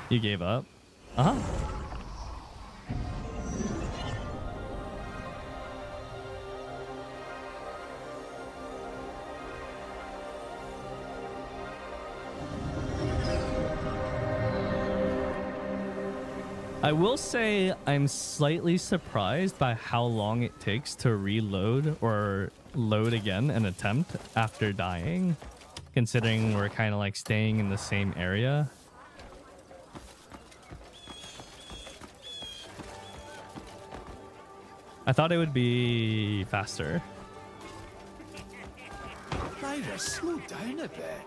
You gave up? Uh-huh. I will say I'm slightly surprised by how long it takes to reload or load again an attempt after dying, considering we're kind of like staying in the same area. I thought it would be faster. Lyra, slow down a bit.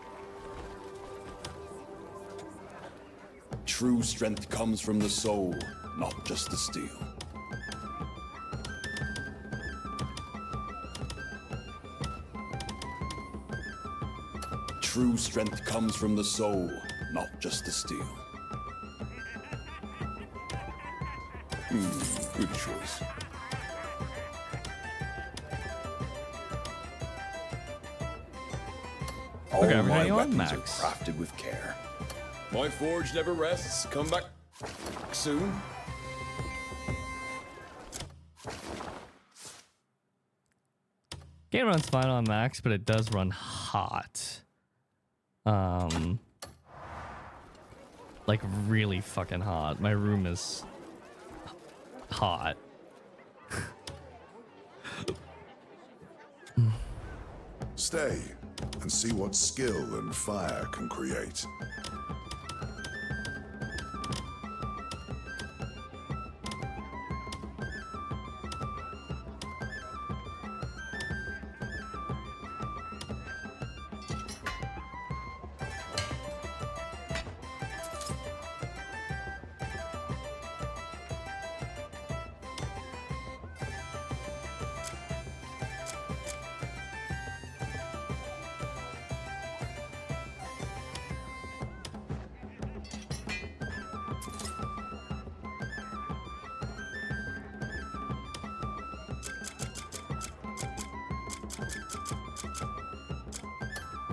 True strength comes from the soul, not just the steel. True strength comes from the soul, not just the steel. Good choice. Okay, All we're my on weapons max. are crafted with care. My forge never rests. Come back soon. Game runs fine on max, but it does run hot. Like really fucking hot. My room is hot. Stay and see what skill and fire can create.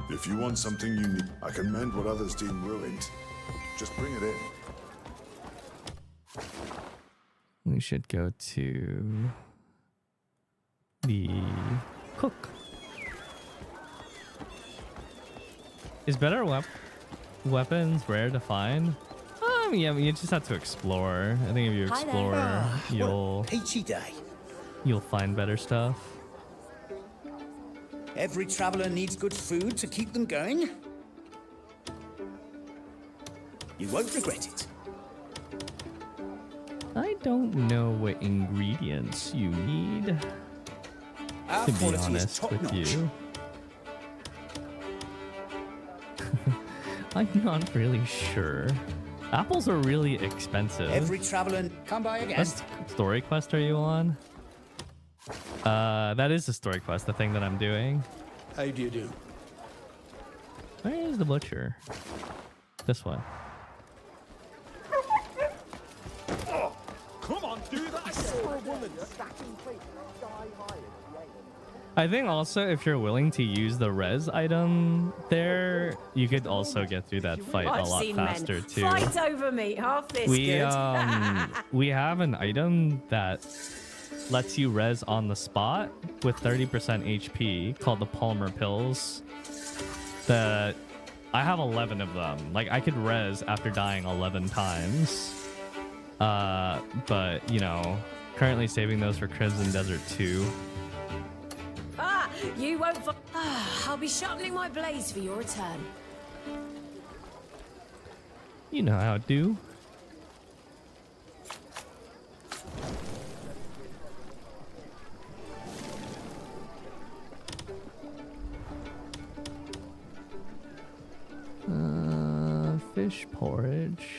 If you want something unique, I can mend what others deem ruined. Just bring it in. We should go to the cook. Is better weapons rare to find? Yeah, you just have to explore. I think if you explore, Peachy day. you'll find better stuff. Every traveler needs good food to keep them going. You won't regret it. I don't know what ingredients you need, Our to be quality is honest top with notch. you. I'm not really sure. Apples are really expensive. Every traveler come by again. What story quest are you on? That is the story quest, the thing that I'm doing. How do you do? Where is the butcher? This way. Come on, do that. I saw a woman stacking plates sky high. I think also if you're willing to use the res item there, you could also get through that fight a lot faster too. Fight over me, half this good. We have an item that lets you res on the spot with 30% HP called the Palmer pills. That I have 11 of them. Like I could res after dying 11 times. But you know, currently saving those for Crimson Desert 2. You won't. I'll be shuttling my blaze for your return. You know how to do. Fish porridge.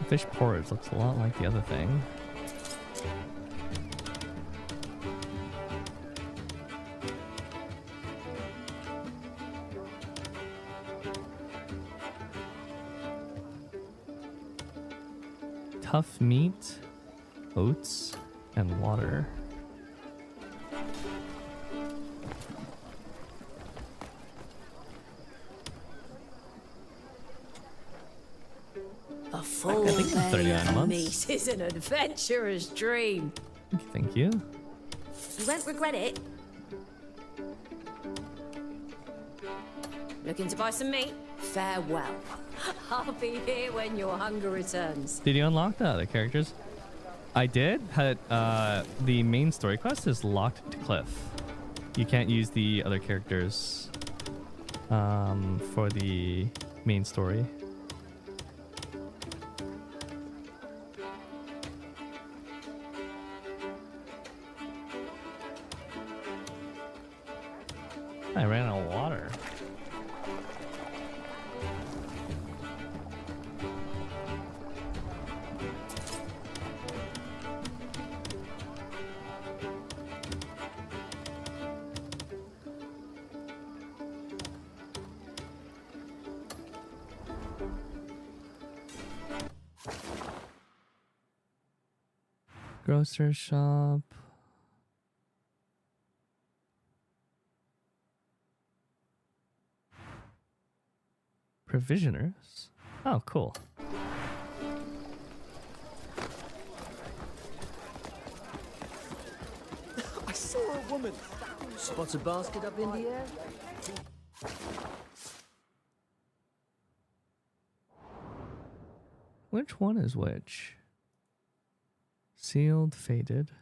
Fish porridge looks a lot like the other thing. Tough meat, oats. And water. A full think it's belly 39 of months. meat is an adventurer's dream. Thank you. You won't regret it. Looking to buy some meat? Farewell. I'll be here when your hunger returns. Did you unlock the other characters? I did, but the main story quest is locked to Cliff. You can't use the other characters for the main story. I ran out of water. Grocer shop. Provisioners? Oh, cool. I saw a woman. Spots a basket up in the air? Which one is which? Sealed, faded.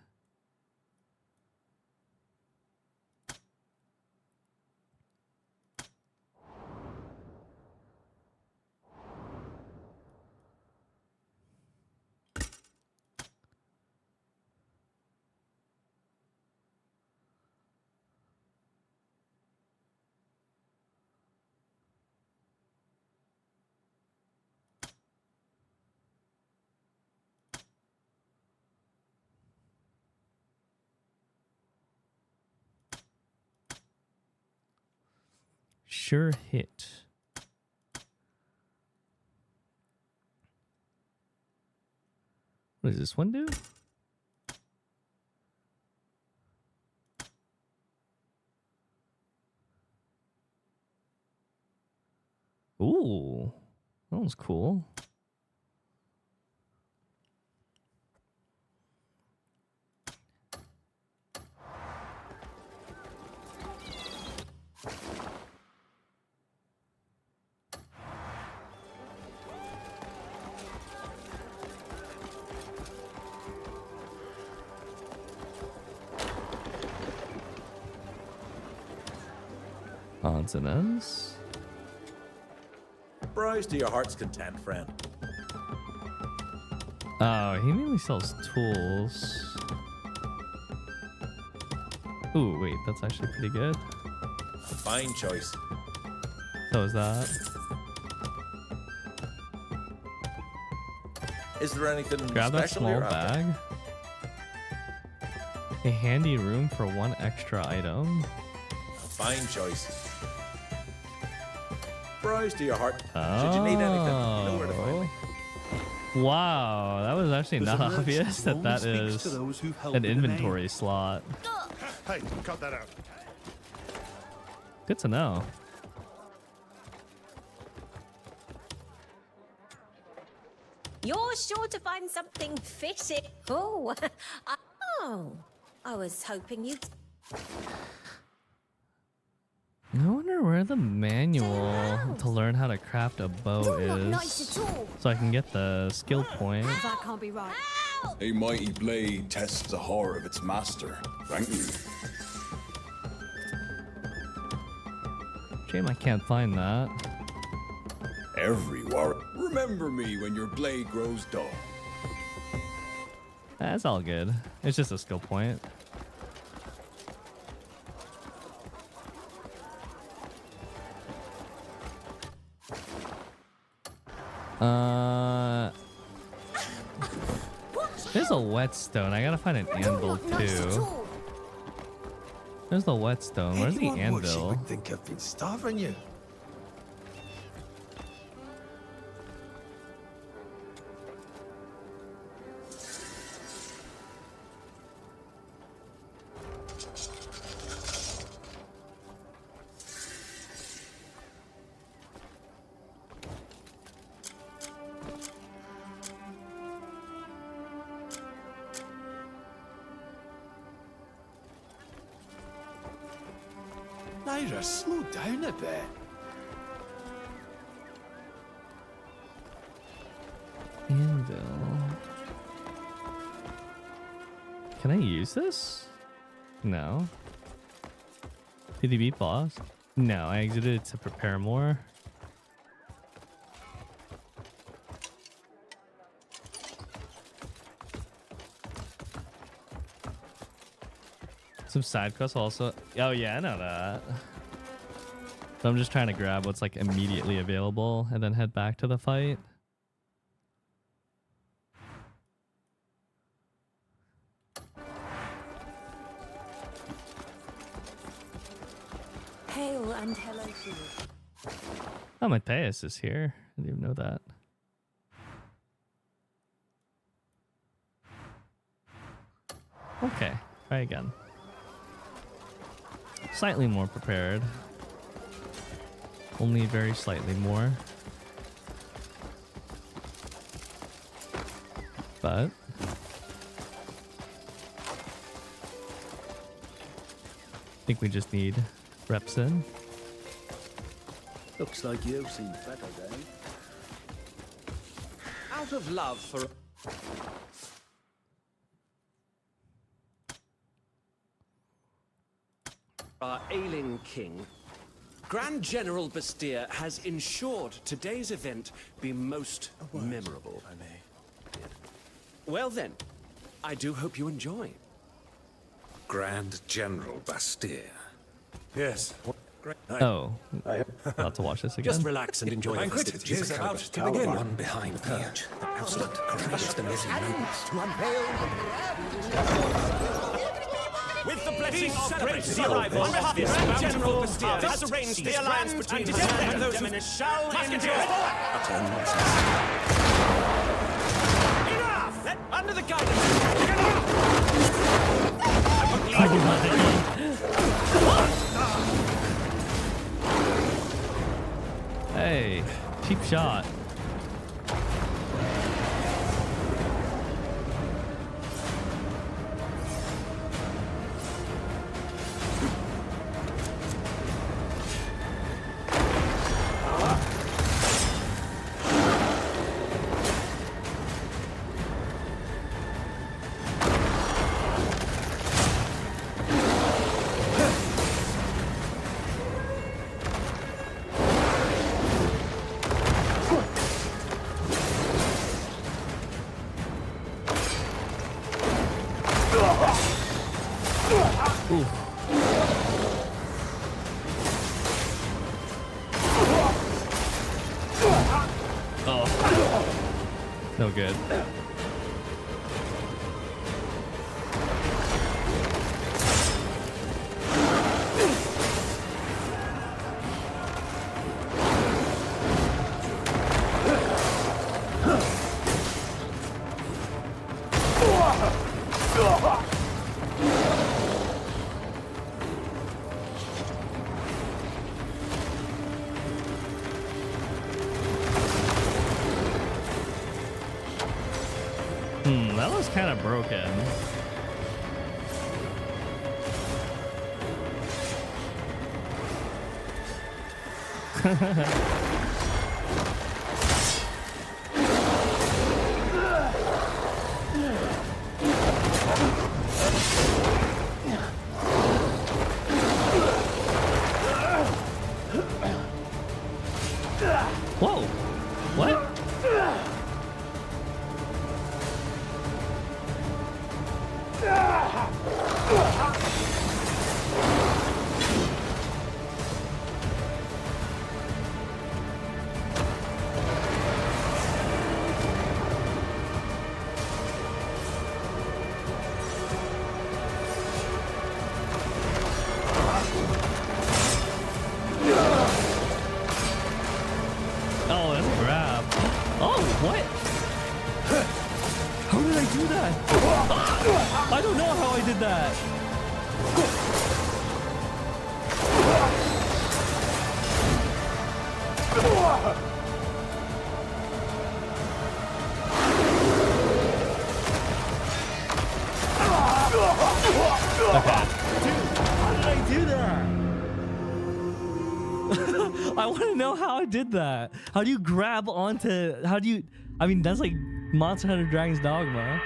Sure hit. What does this one do? Ooh, that one's cool. Odds and ends. Browse to your heart's content, friend. Oh, he mainly sells tools. Ooh, wait, that's actually pretty good. Fine choice. So is that. Is there anything Grab that special small you're after? bag. A handy room for one extra item. Fine choice. Browse to your heart. Should you need anything, you know where to find me. Wow, that was actually There's not a merchant obvious who that that only speaks is to those who've held an in the name. inventory slot. Hey, cut that out. Good to know. You're sure to find something fitting. I was hoping you'd. I wonder where the manual to learn how to craft a bow You're not is. nice at all. So I can get the skill point. That can't be right. A mighty blade tests the horror of its master. Thank you. Shame I can't find that. Every warrior. Remember me when your blade grows dull. That's all good. It's just a skill point. There's a whetstone. I gotta find an anvil too. There's the whetstone. Where's the anvil? would think I've been starving you. Ira, slow down a bit. Anvil. Can I use this? No. Did he beat boss? No, I exited to prepare more. Some side quests also. Oh yeah, I know that. So I'm just trying to grab what's like immediately available and then head back to the fight. Hail and hello to you. Oh, Matthias is here. I didn't even know that. Okay, try again. Slightly more prepared. Only very slightly more. But I think we just need reps in. Looks like you've seen better days. Out of love for our ailing king, Grand General Bastia has ensured today's event be most memorable. I may. Well then, I do hope you enjoy. Grand General Bastia. Yes. Oh, about to watch this again. Just relax and enjoy the Banquet festivities. is about to begin. One behind the perch. The absolute courage of the living nobles. To unveil With the blessing of great the arrival of this Grand General Bastia has arranged the alliance between his and those who shall endure. Enough! Let under the guidance. Hey, cheap shot. No good. That was kind of broken. Whoa! What? Oh, that's a grab. Oh, what? How did I do that? I don't know how I did that. Okay. How did I do that? I want to know how I did that. How do you grab onto? How do you? I mean, that's like Monster Hunter Dragon's Dogma.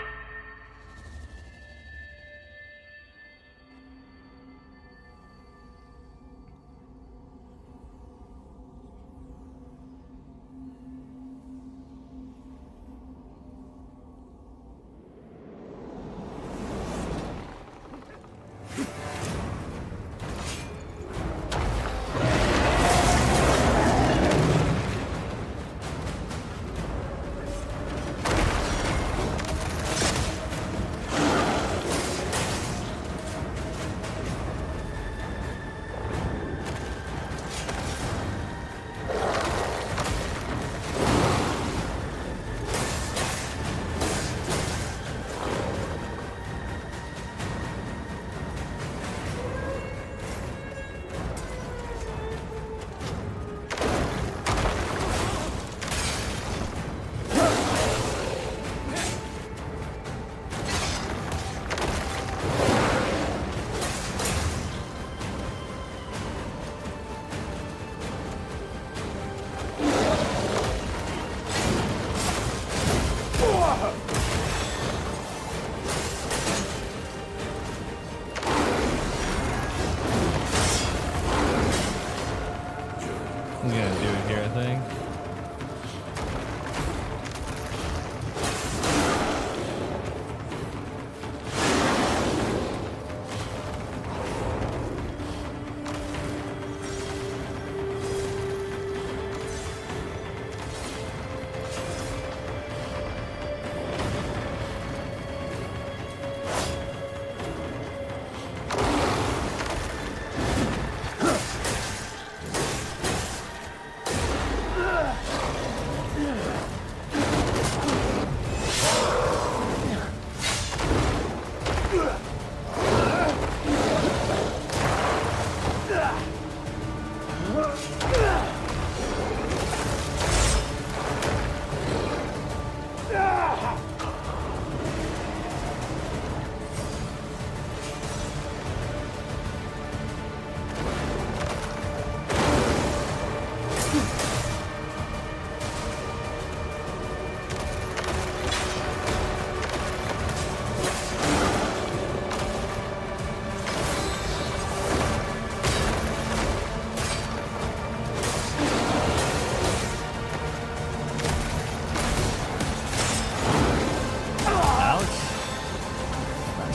I'm gonna do it here, I think.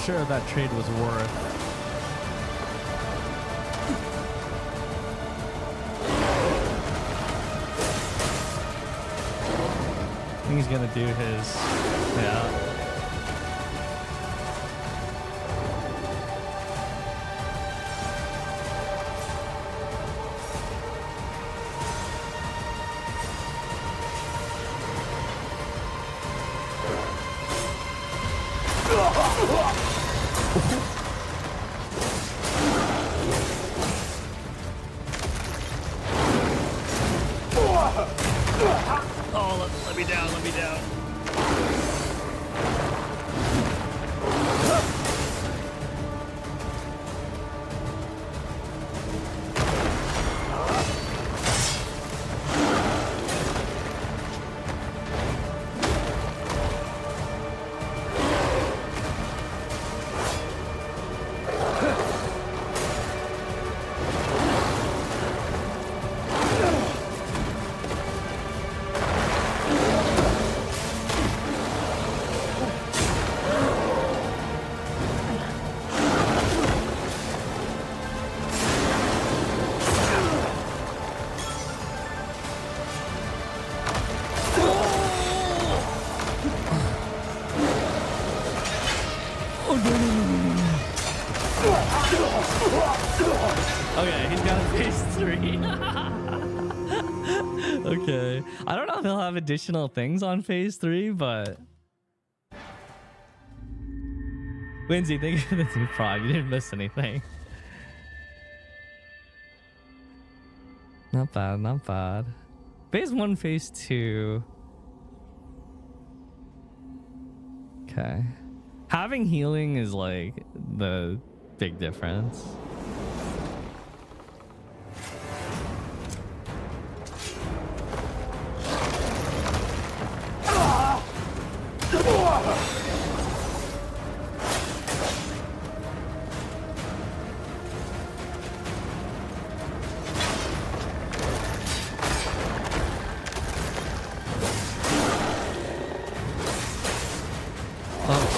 Sure that trade was worth. I think he's gonna do his, yeah. Oh, let me down, let me down. Okay, he's got a phase 3. Okay. I don't know if he'll have additional things on phase 3, but... Lindsay, thank you for the 2 prime. You didn't miss anything. Not bad, not bad. Phase 1, phase 2. Okay. Having healing is like the big difference.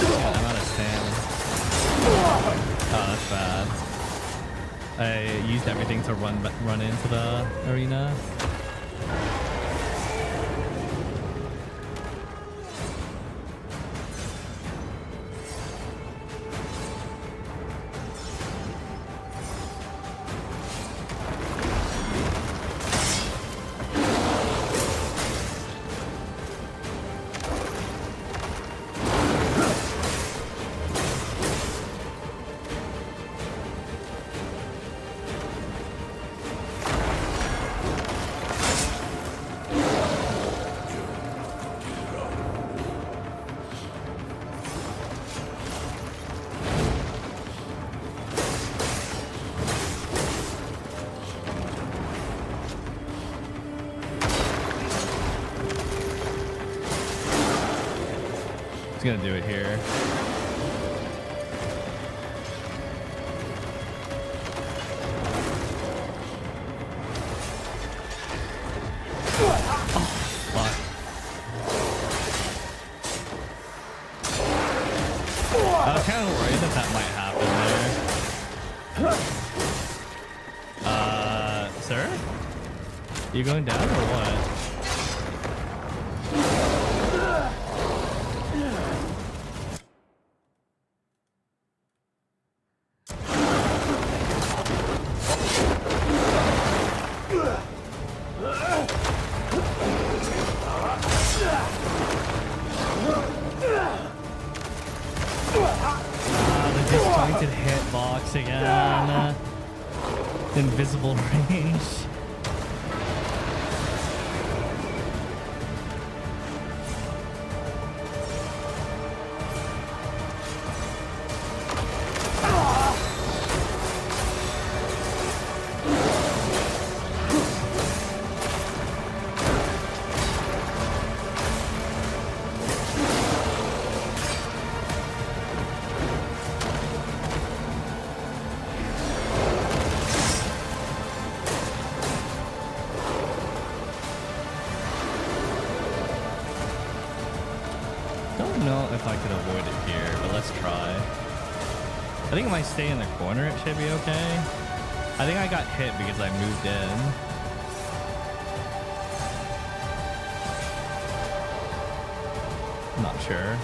Yeah, I'm out of sand. Oh, that's bad. I used everything to run into the arena. He's gonna do it here. I was kind of worried that that might happen there. Sir? You going down or what? The disjointed hitbox again. Invisible range. If I could avoid it here, but let's try. I think if I stay in the corner, it should be okay. I think I got hit because I moved in. I'm not sure.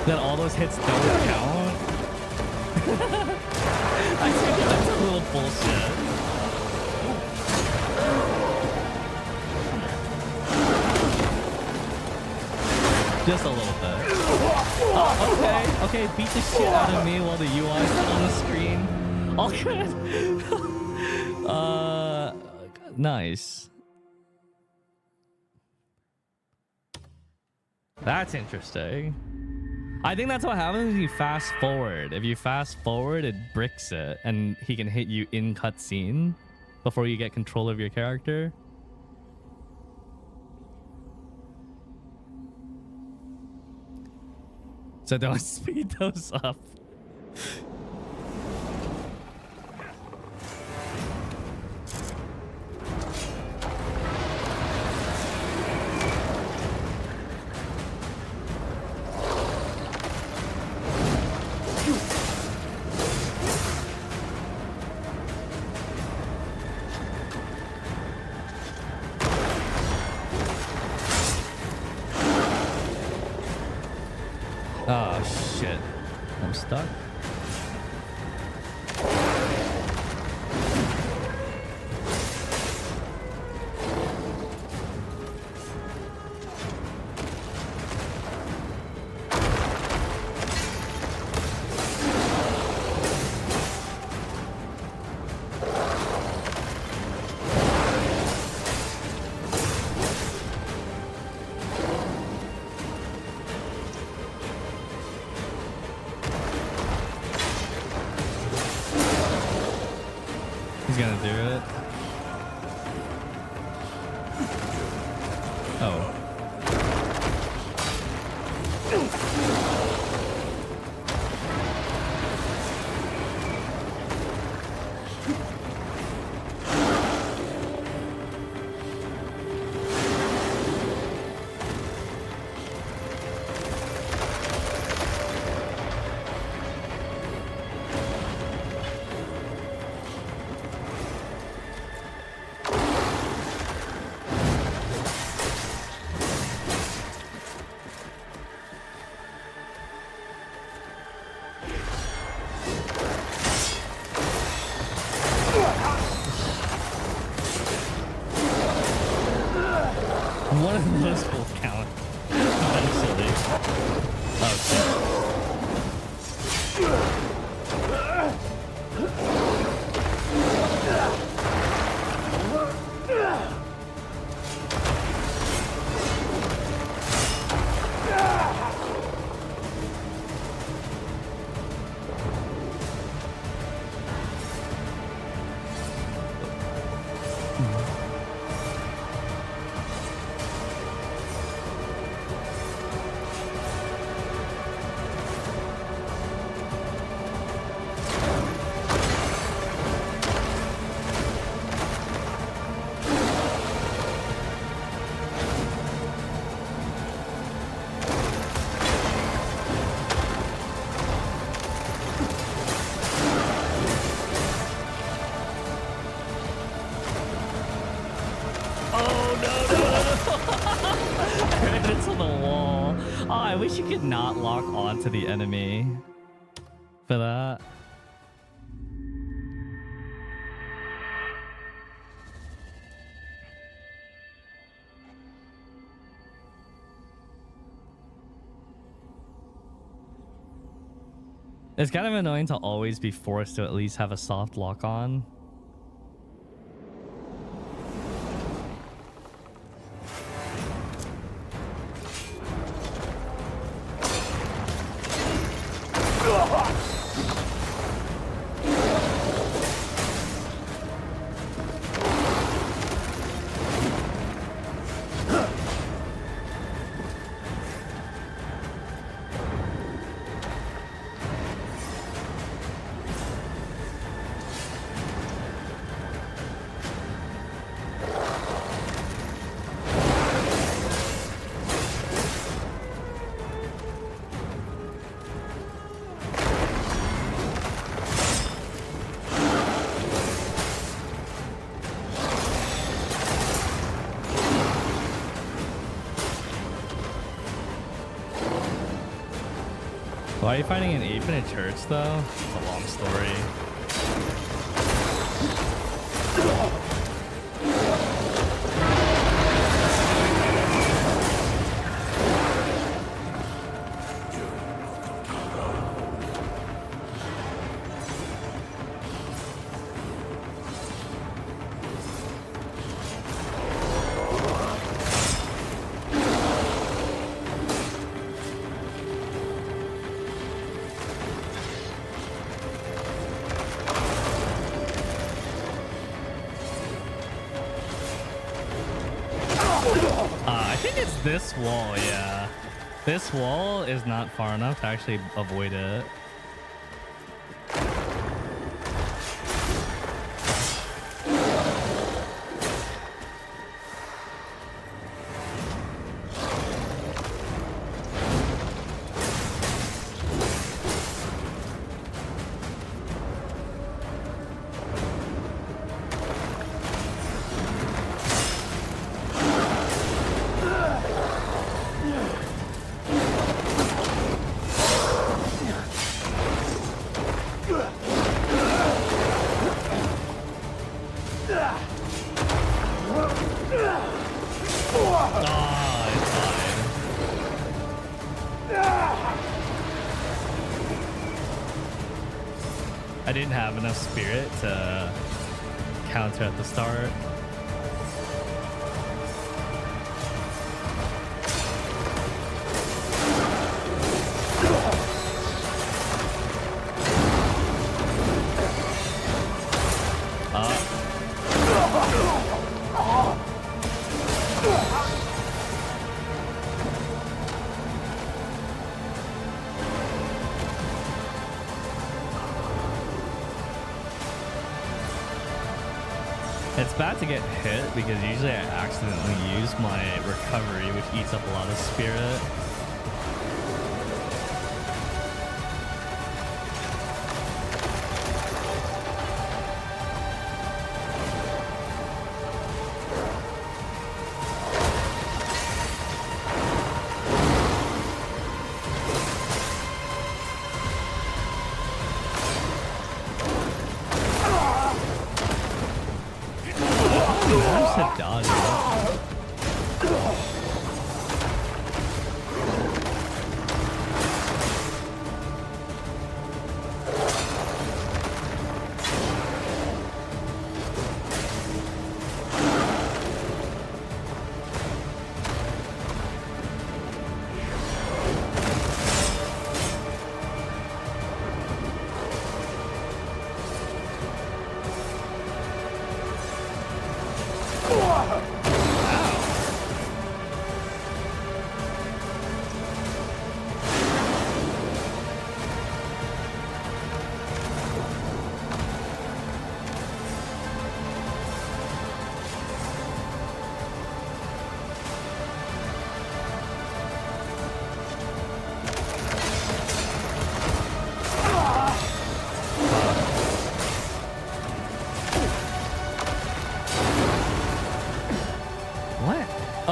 That all those hits don't count. I think that's a little bullshit. Just a little bit. Oh, okay. Okay, beat the shit out of me while the UI is on the screen. All good. Nice. That's interesting. I think that's what happens when you fast forward. If you fast forward, it bricks it, and he can hit you in cutscene before you get control of your character. So don't speed those up. Oh shit, I'm stuck. gonna do it. Oh. One of those will count eventually. Oh, it's on the wall. Oh, I wish you could not lock onto the enemy for that. It's kind of annoying to always be forced to at least have a soft lock on. Why are you finding an ape in a church, though? It's a long story. I think it's this wall, yeah. This wall is not far enough to actually avoid it. I didn't have enough spirit to counter at the start. It's bad to get hit because usually I accidentally use my recovery, which eats up a lot of spirit.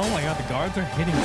Oh my god, the guards are hitting me.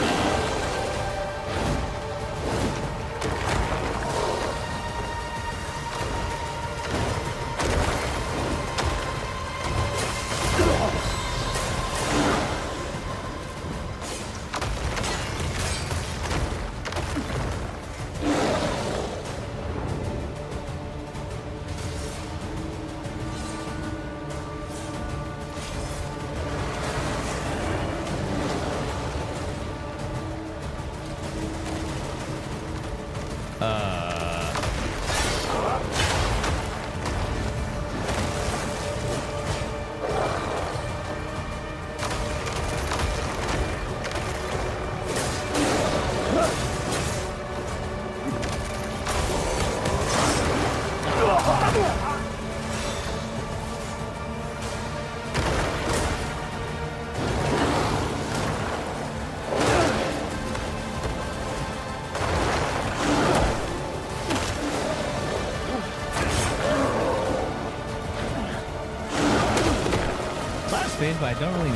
Phase, but I don't really know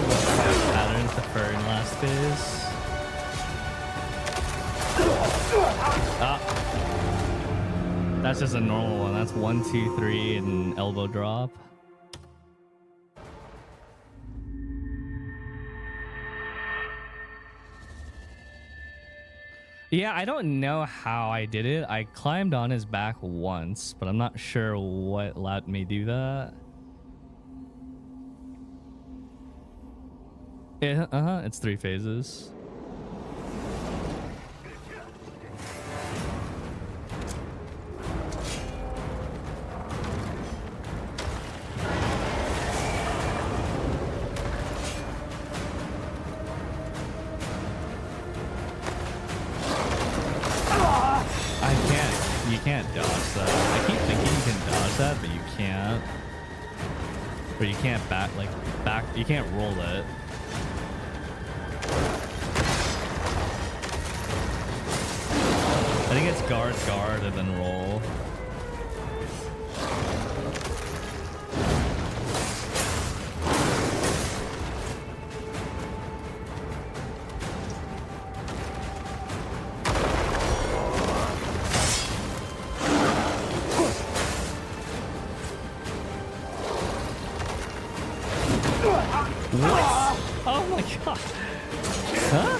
what kind of patterns differ in last phase. Ah, that's just a normal one. That's 1, 2, 3, and elbow drop. Yeah, I don't know how I did it. I climbed on his back once, but I'm not sure what let me do that. Yeah, it's 3 phases. You can't dodge that. I keep thinking you can dodge that, but you can't. Or you can't you can't roll it. I think it's guard, and then roll. What? Oh my god. Huh?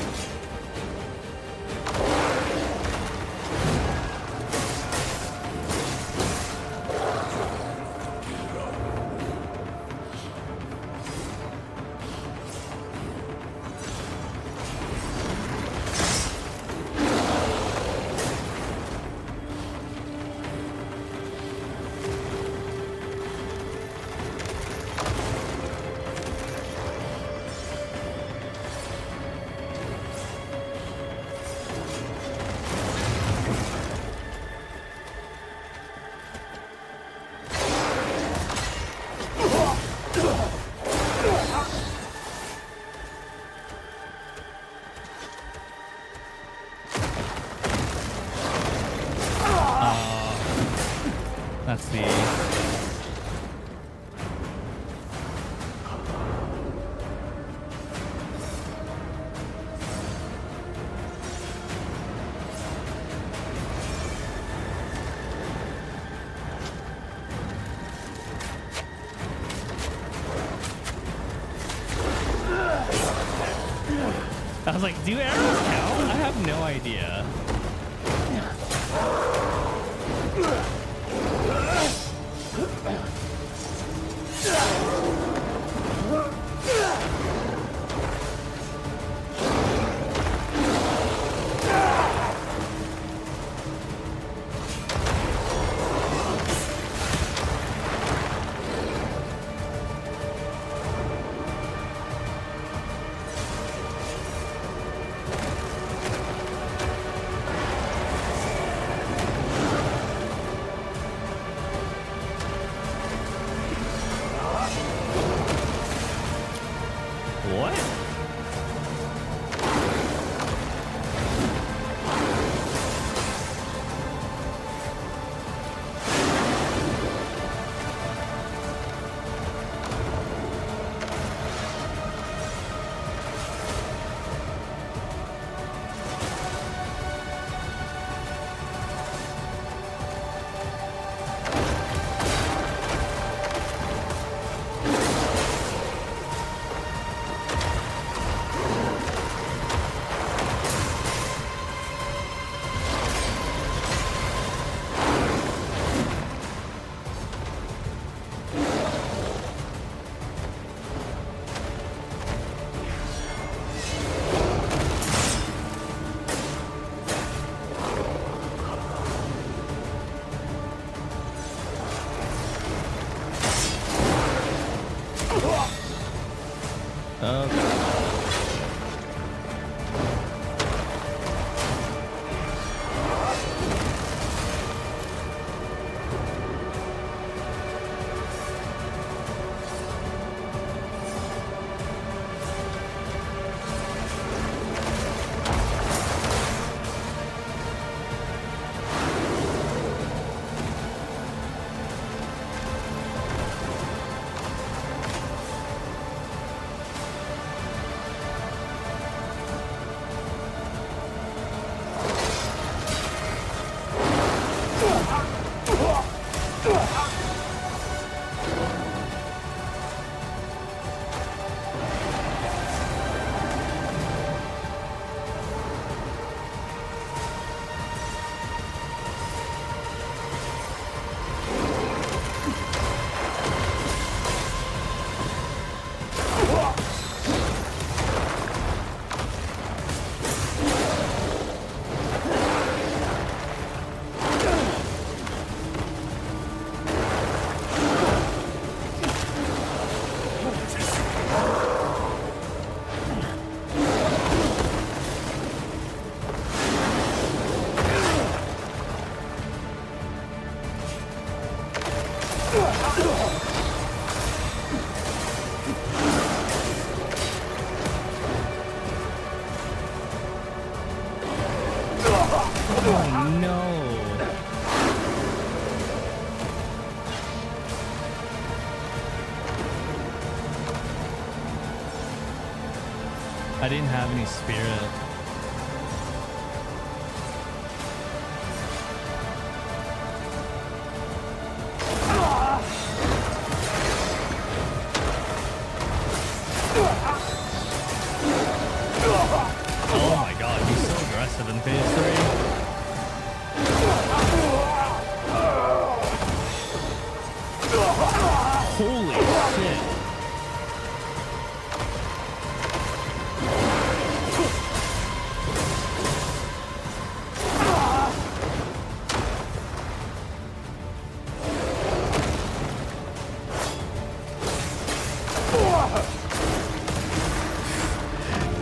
That's the... I was like, do arrows count? I have no idea. Oh no. I didn't have any spirit. Oh my god, he's so aggressive in phase 3. Holy shit.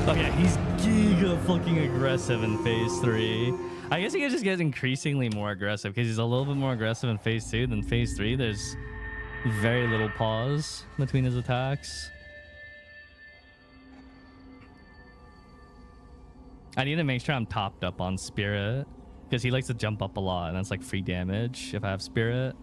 Okay, he's giga fucking aggressive in phase 3. I guess he can just get increasingly more aggressive because he's a little bit more aggressive in phase 2 than phase 3. There's very little pause between his attacks. I need to make sure I'm topped up on spirit because he likes to jump up a lot and that's like free damage if I have spirit.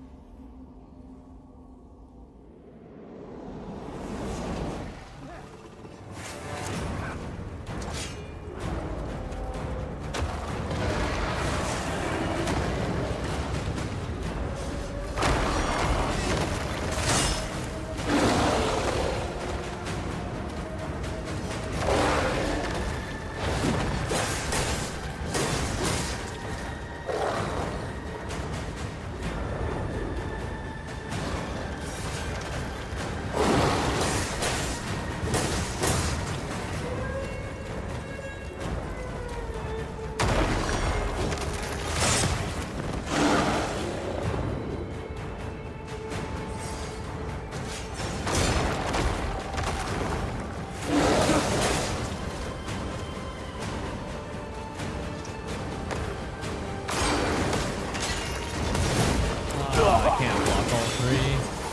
I can't block all three.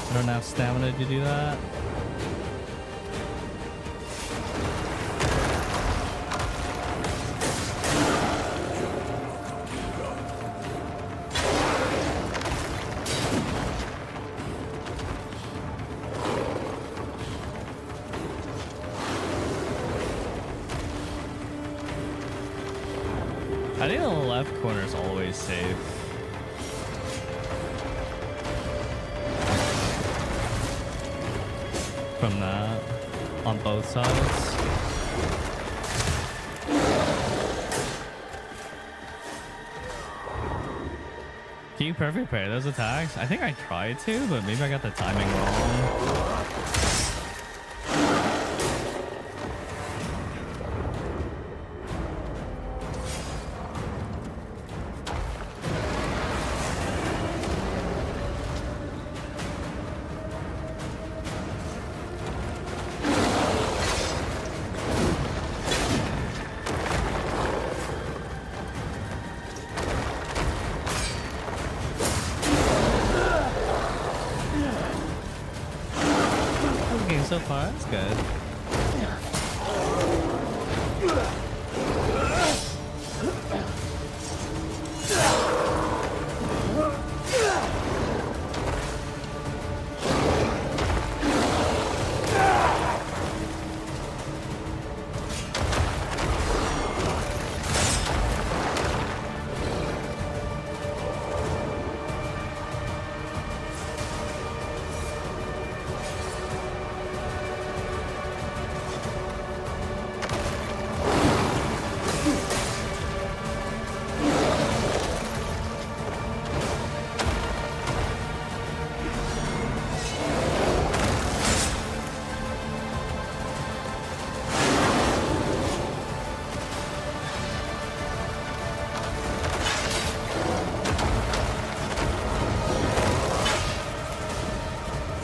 I don't have stamina to do that. I think the left corner is always safe. From that, on both sides. Can you perfect parry those attacks? I think I tried to, but maybe I got the timing wrong. So far, that's good.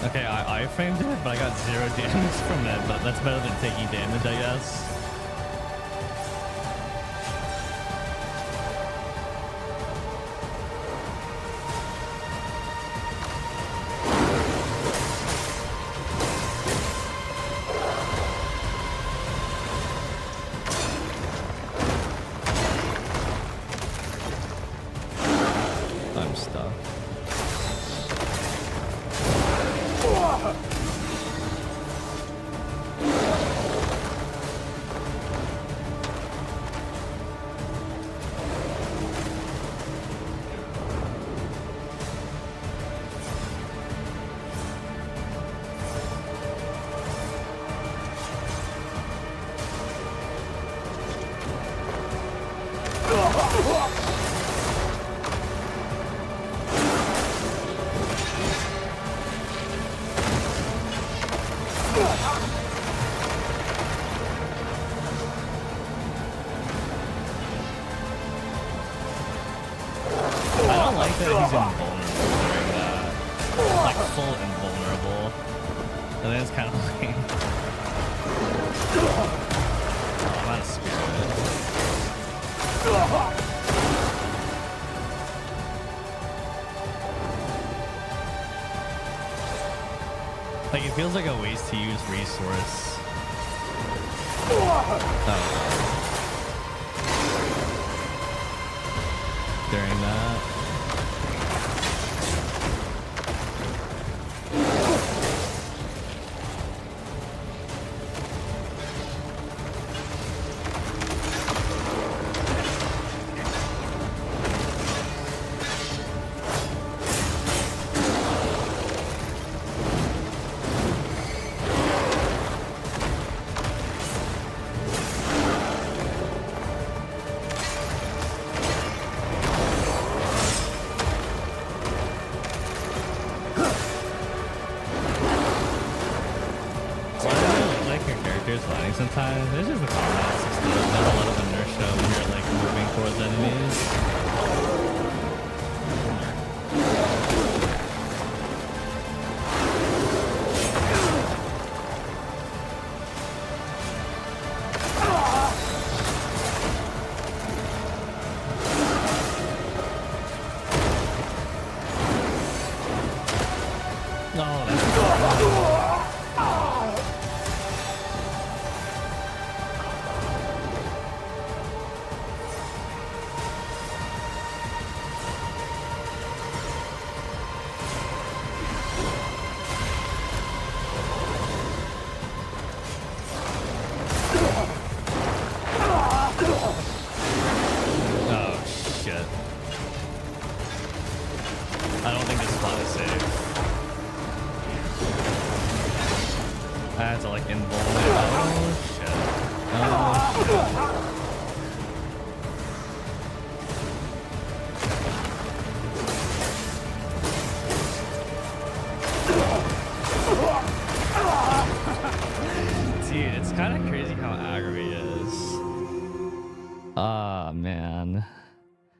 Okay, I framed it, but I got 0 damage from it, but that's better than taking damage, I guess. I'm stuck. I don't like that he's invulnerable during that. Like full invulnerable. I think it's kind of lame. Oh, I'm out of spirit. Like it feels like a waste to use resource. Oh. During that. Sometimes there's just a combat system. There's a lot of inertia when you're like moving towards enemies. Oh, that's oh, shit. I don't think this spot is safe. I had to like involve it. Oh shit. Oh shit. Dude, it's kind of crazy how aggro he is. Ah, man.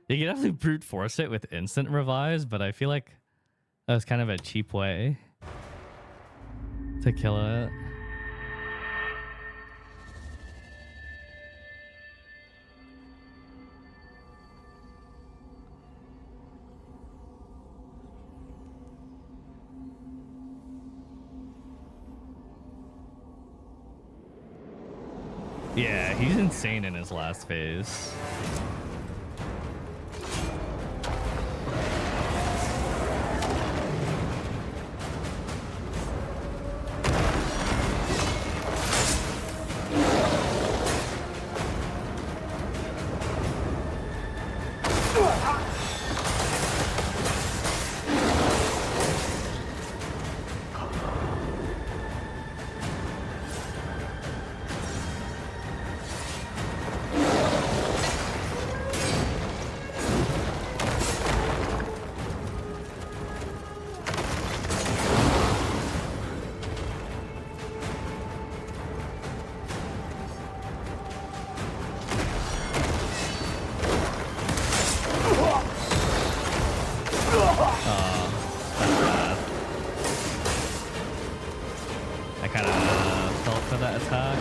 You can definitely brute force it with instant revives, but I feel like that was kind of a cheap way to kill it. Yeah, he's insane in his last phase. I kind of felt for that attack.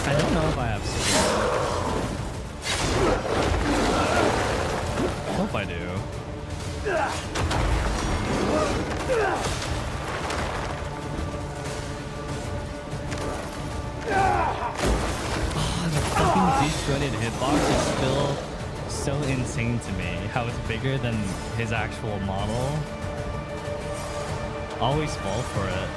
I don't know if I have speed. I hope I do. Oh, the fucking disjointed hitbox is still so insane to me. How it's bigger than his actual model. Always fall for it.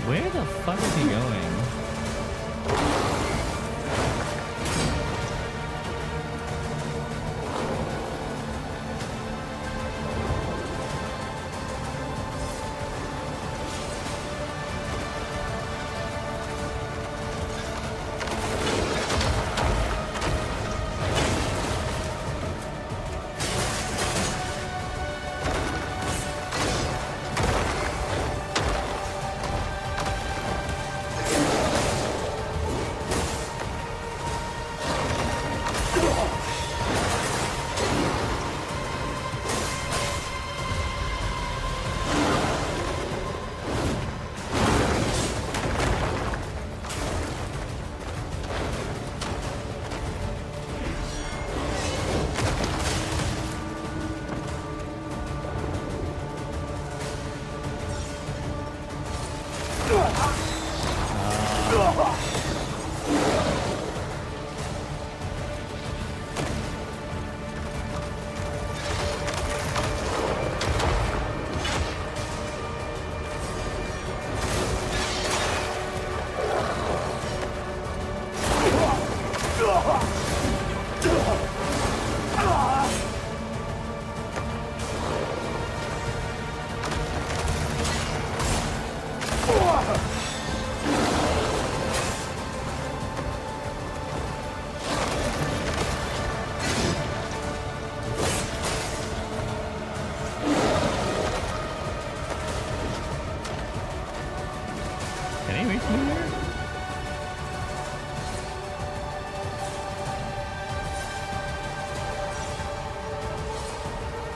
Where the fuck is he going?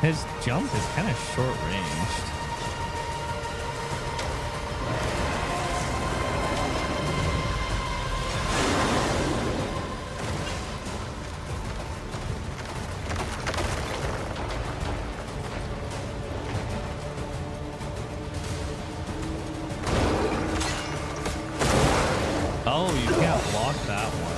His jump is kind of short ranged. Oh, you can't block that one.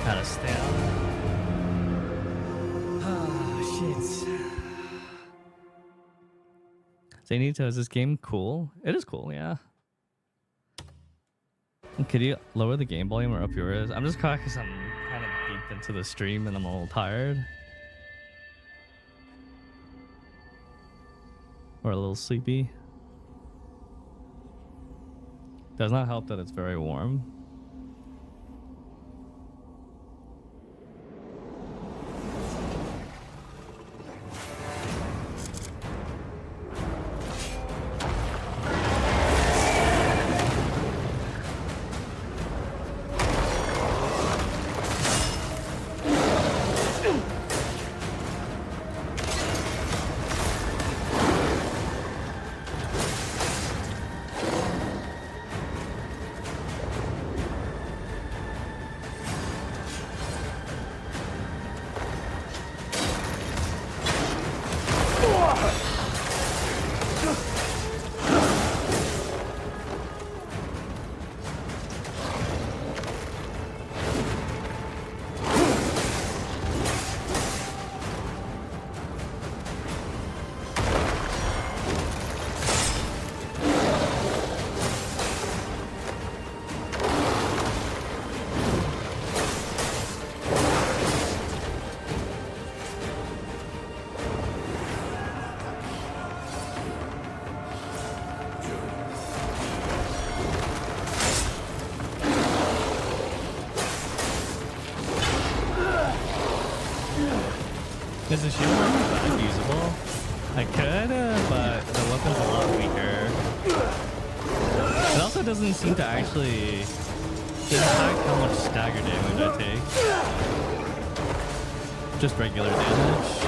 Gotta stay out. Oh, shit. Zaynito, is this game cool? It is cool, yeah. Could you lower the game volume or up yours? I'm just caught because I'm kind of deep into the stream and I'm a little tired. Or a little sleepy. Does not help that it's very warm. Is the shield weapon usable? I could, but the weapon's a lot weaker. It also doesn't seem to actually impact how much stagger damage I take. Just regular damage.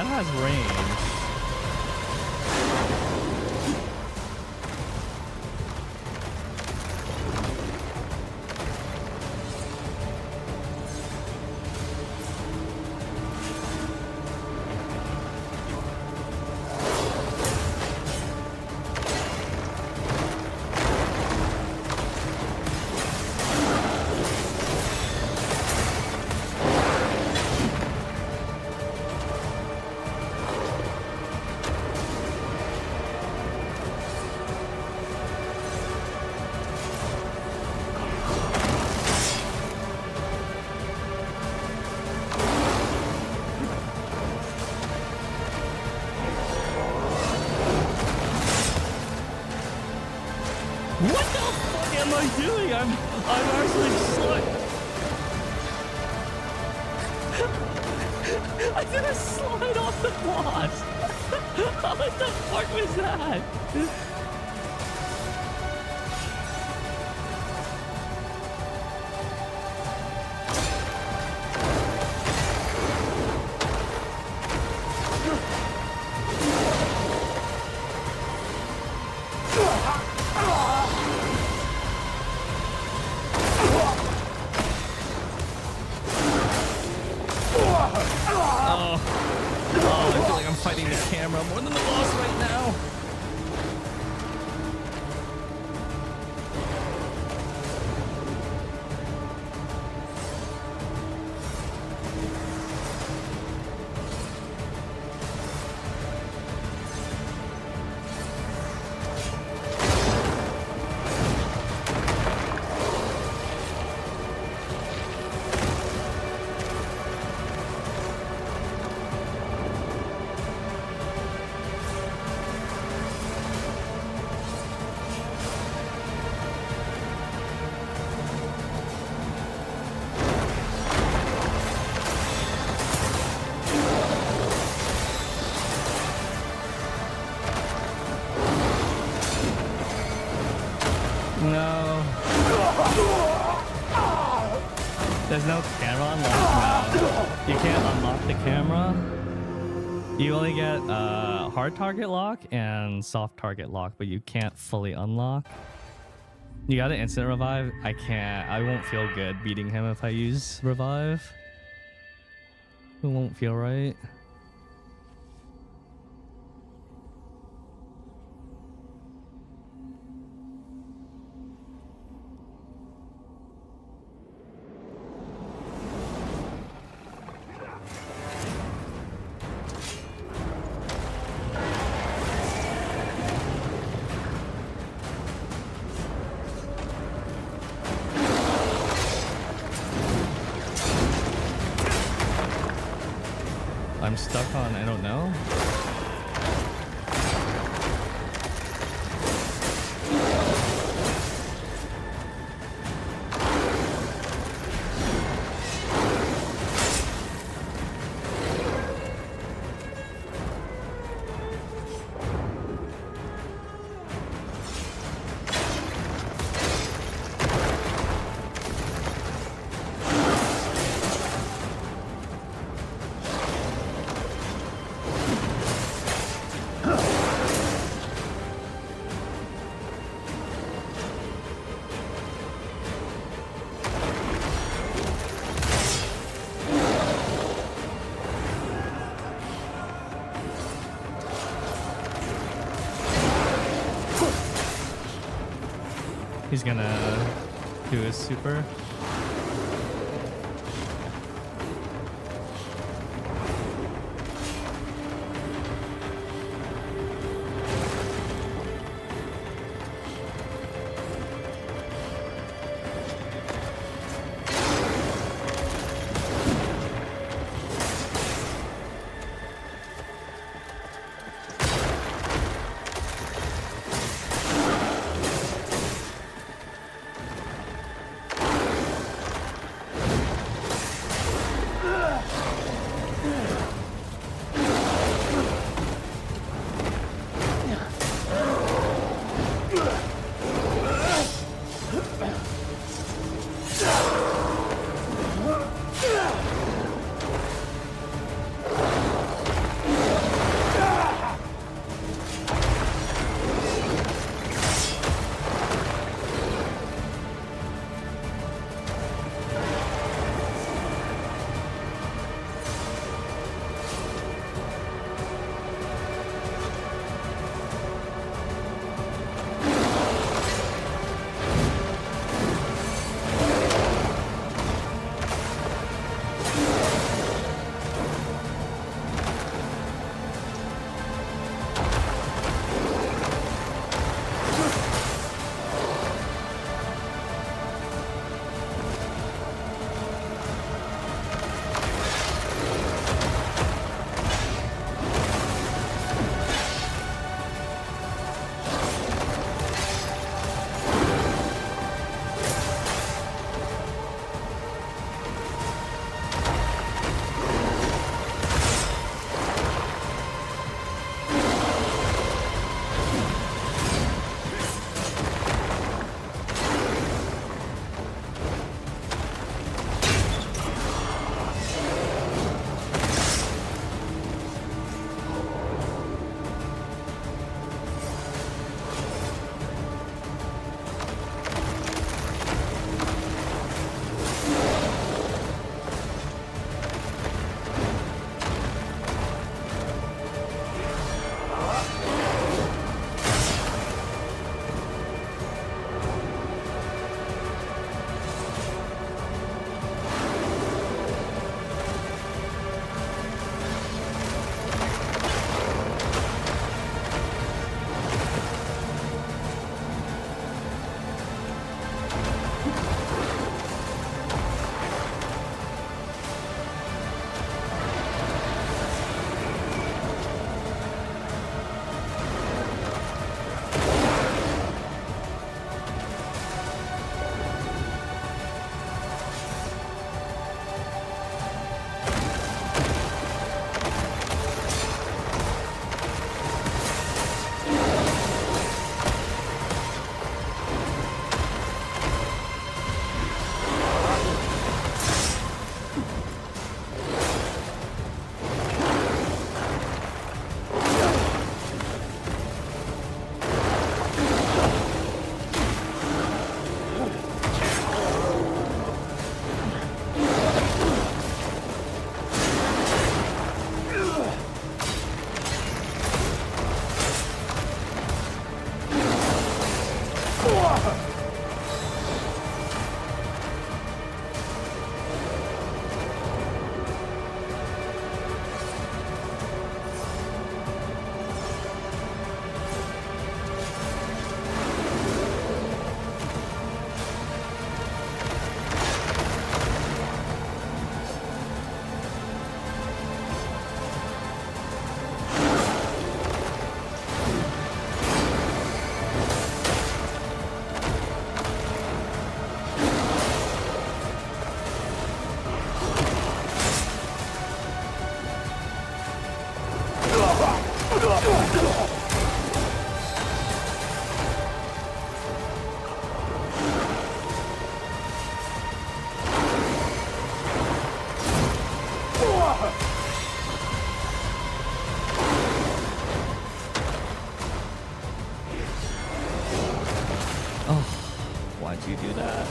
has range. What the fuck am I doing? I'm actually slide. I did a slide off the boss. What the fuck was that? Oh, I feel like I'm fighting the camera more than the boss right now. No. There's no camera unlock. No. You can't unlock the camera. You only get hard target lock and soft target lock, but you can't fully unlock. You got an instant revive. I can't. I won't feel good beating him if I use revive. It won't feel right. I'm stuck on, I don't know. He's gonna do his super. Why'd you do that?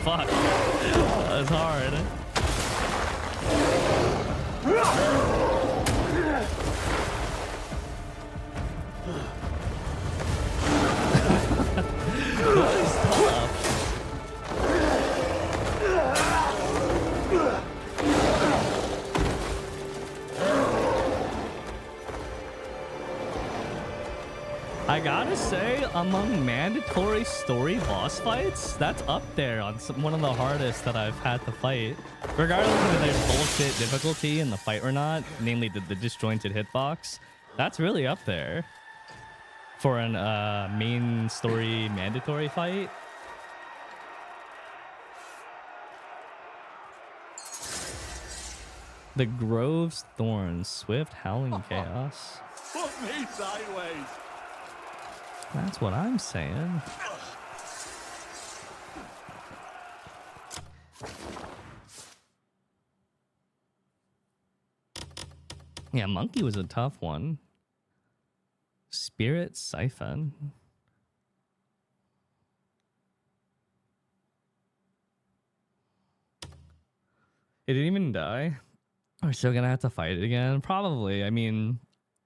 Fuck. That was hard. That was tough. I gotta say, among mandatory story boss fights, that's up there on one of the hardest that I've had to fight. Regardless of if there's bullshit difficulty in the fight or not, namely the disjointed hitbox, that's really up there for an main story mandatory fight. The Grove's Thorns, Swift Howling Chaos. Put me sideways. That's what I'm saying. Yeah, Monkey was a tough one. Spirit Siphon. It didn't even die. We're still gonna have to fight it again? Probably. I mean,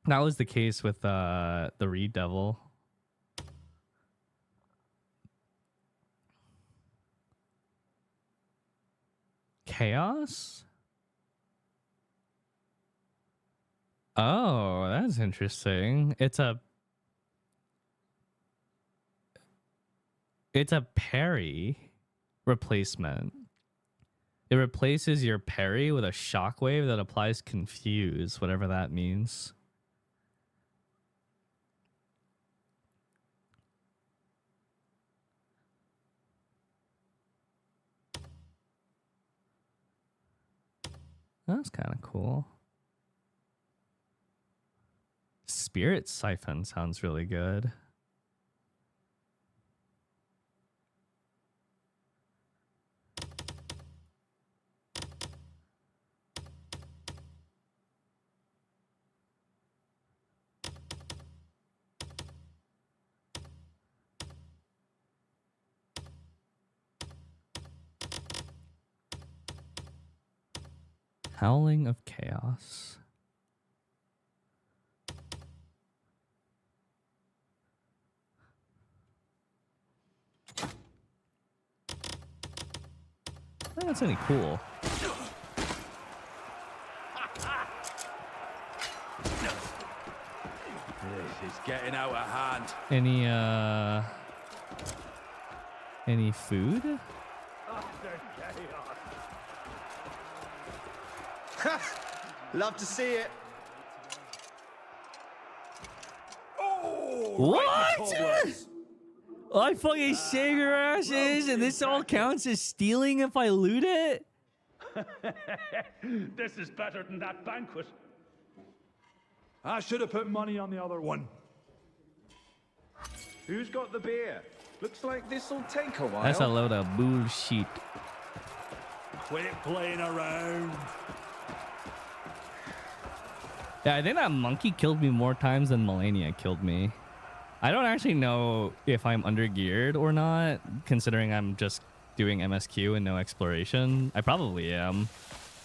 that was the case with the Reed Devil. Chaos? Oh, that's interesting. It's a parry replacement. It replaces your parry with a shockwave that applies confuse, whatever that means. That's kind of cool. Spirit Siphon sounds really good. Howling of Chaos. Oh, that's any cool. This is getting out of hand. Any food? Love to see it. What? I fucking save your asses, and this all counts as stealing if I loot it? This is better than that banquet. I should have put money on the other one. Who's got the beer? Looks like this'll take a while. That's a load of bullshit. Quit playing around. Yeah, I think that monkey killed me more times than Melania killed me. I don't actually know if I'm undergeared or not, considering I'm just doing MSQ and no exploration. I probably am,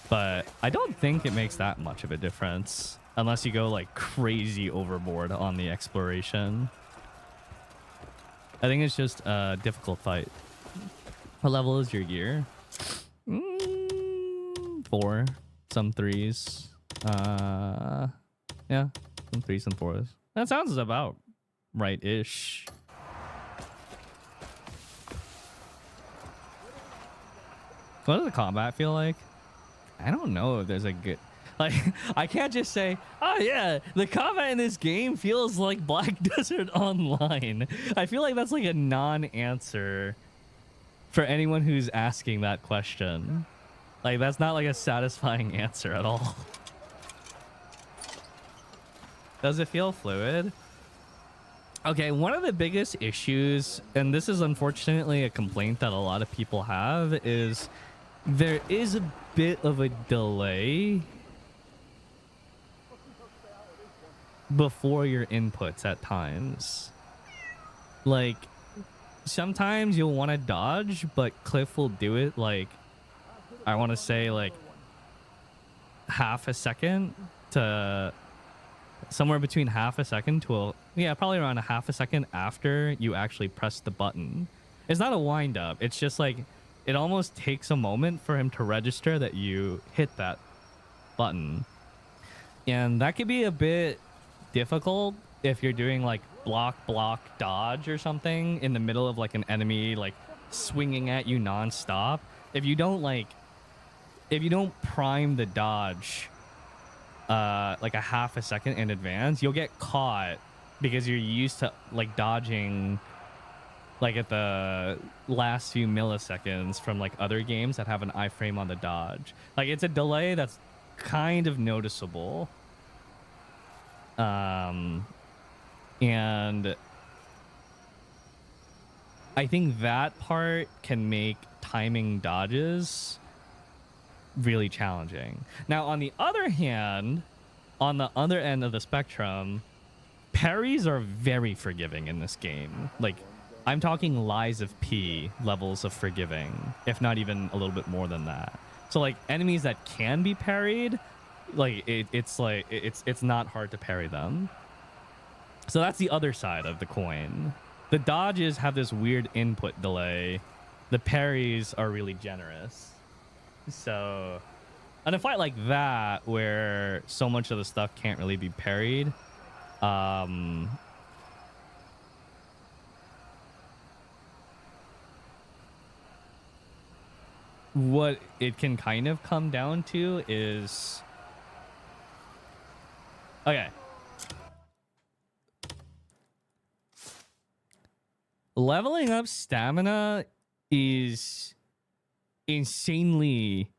but I don't think it makes that much of a difference unless you go like crazy overboard on the exploration. I think it's just a difficult fight. What level is your gear? 4, some 3s. Yeah, some 3s and 4s. That sounds about right-ish. What does the combat feel like? I don't know if there's a good... Like, I can't just say, oh yeah, the combat in this game feels like Black Desert Online. I feel like that's like a non-answer for anyone who's asking that question. Like, that's not like a satisfying answer at all. Does it feel fluid? Okay, one of the biggest issues, and this is unfortunately a complaint that a lot of people have, is there is a bit of a delay before your inputs at times. Like, sometimes you'll want to dodge, but Cliff will do it like, I want to say like half a second to somewhere between half a second to yeah, probably around a half a second after you actually press the button. It's not a wind up. It's just like, it almost takes a moment for him to register that you hit that button. And that could be a bit difficult if you're doing like block dodge or something in the middle of like an enemy like swinging at you non-stop. If you don't prime the dodge like a half a second in advance, you'll get caught because you're used to like dodging like at the last few milliseconds from like other games that have an iframe on the dodge. Like, it's a delay that's kind of noticeable. And I think that part can make timing dodges really challenging. Now, on the other hand, on the other end of the spectrum, parries are very forgiving in this game. Like, I'm talking lies of P levels of forgiving, if not even a little bit more than that. So like enemies that can be parried, like it's not hard to parry them. So that's the other side of the coin. The dodges have this weird input delay. The parries are really generous. So in a fight like that, where so much of the stuff can't really be parried, what it can kind of come down to is... Okay. Leveling up stamina is insanely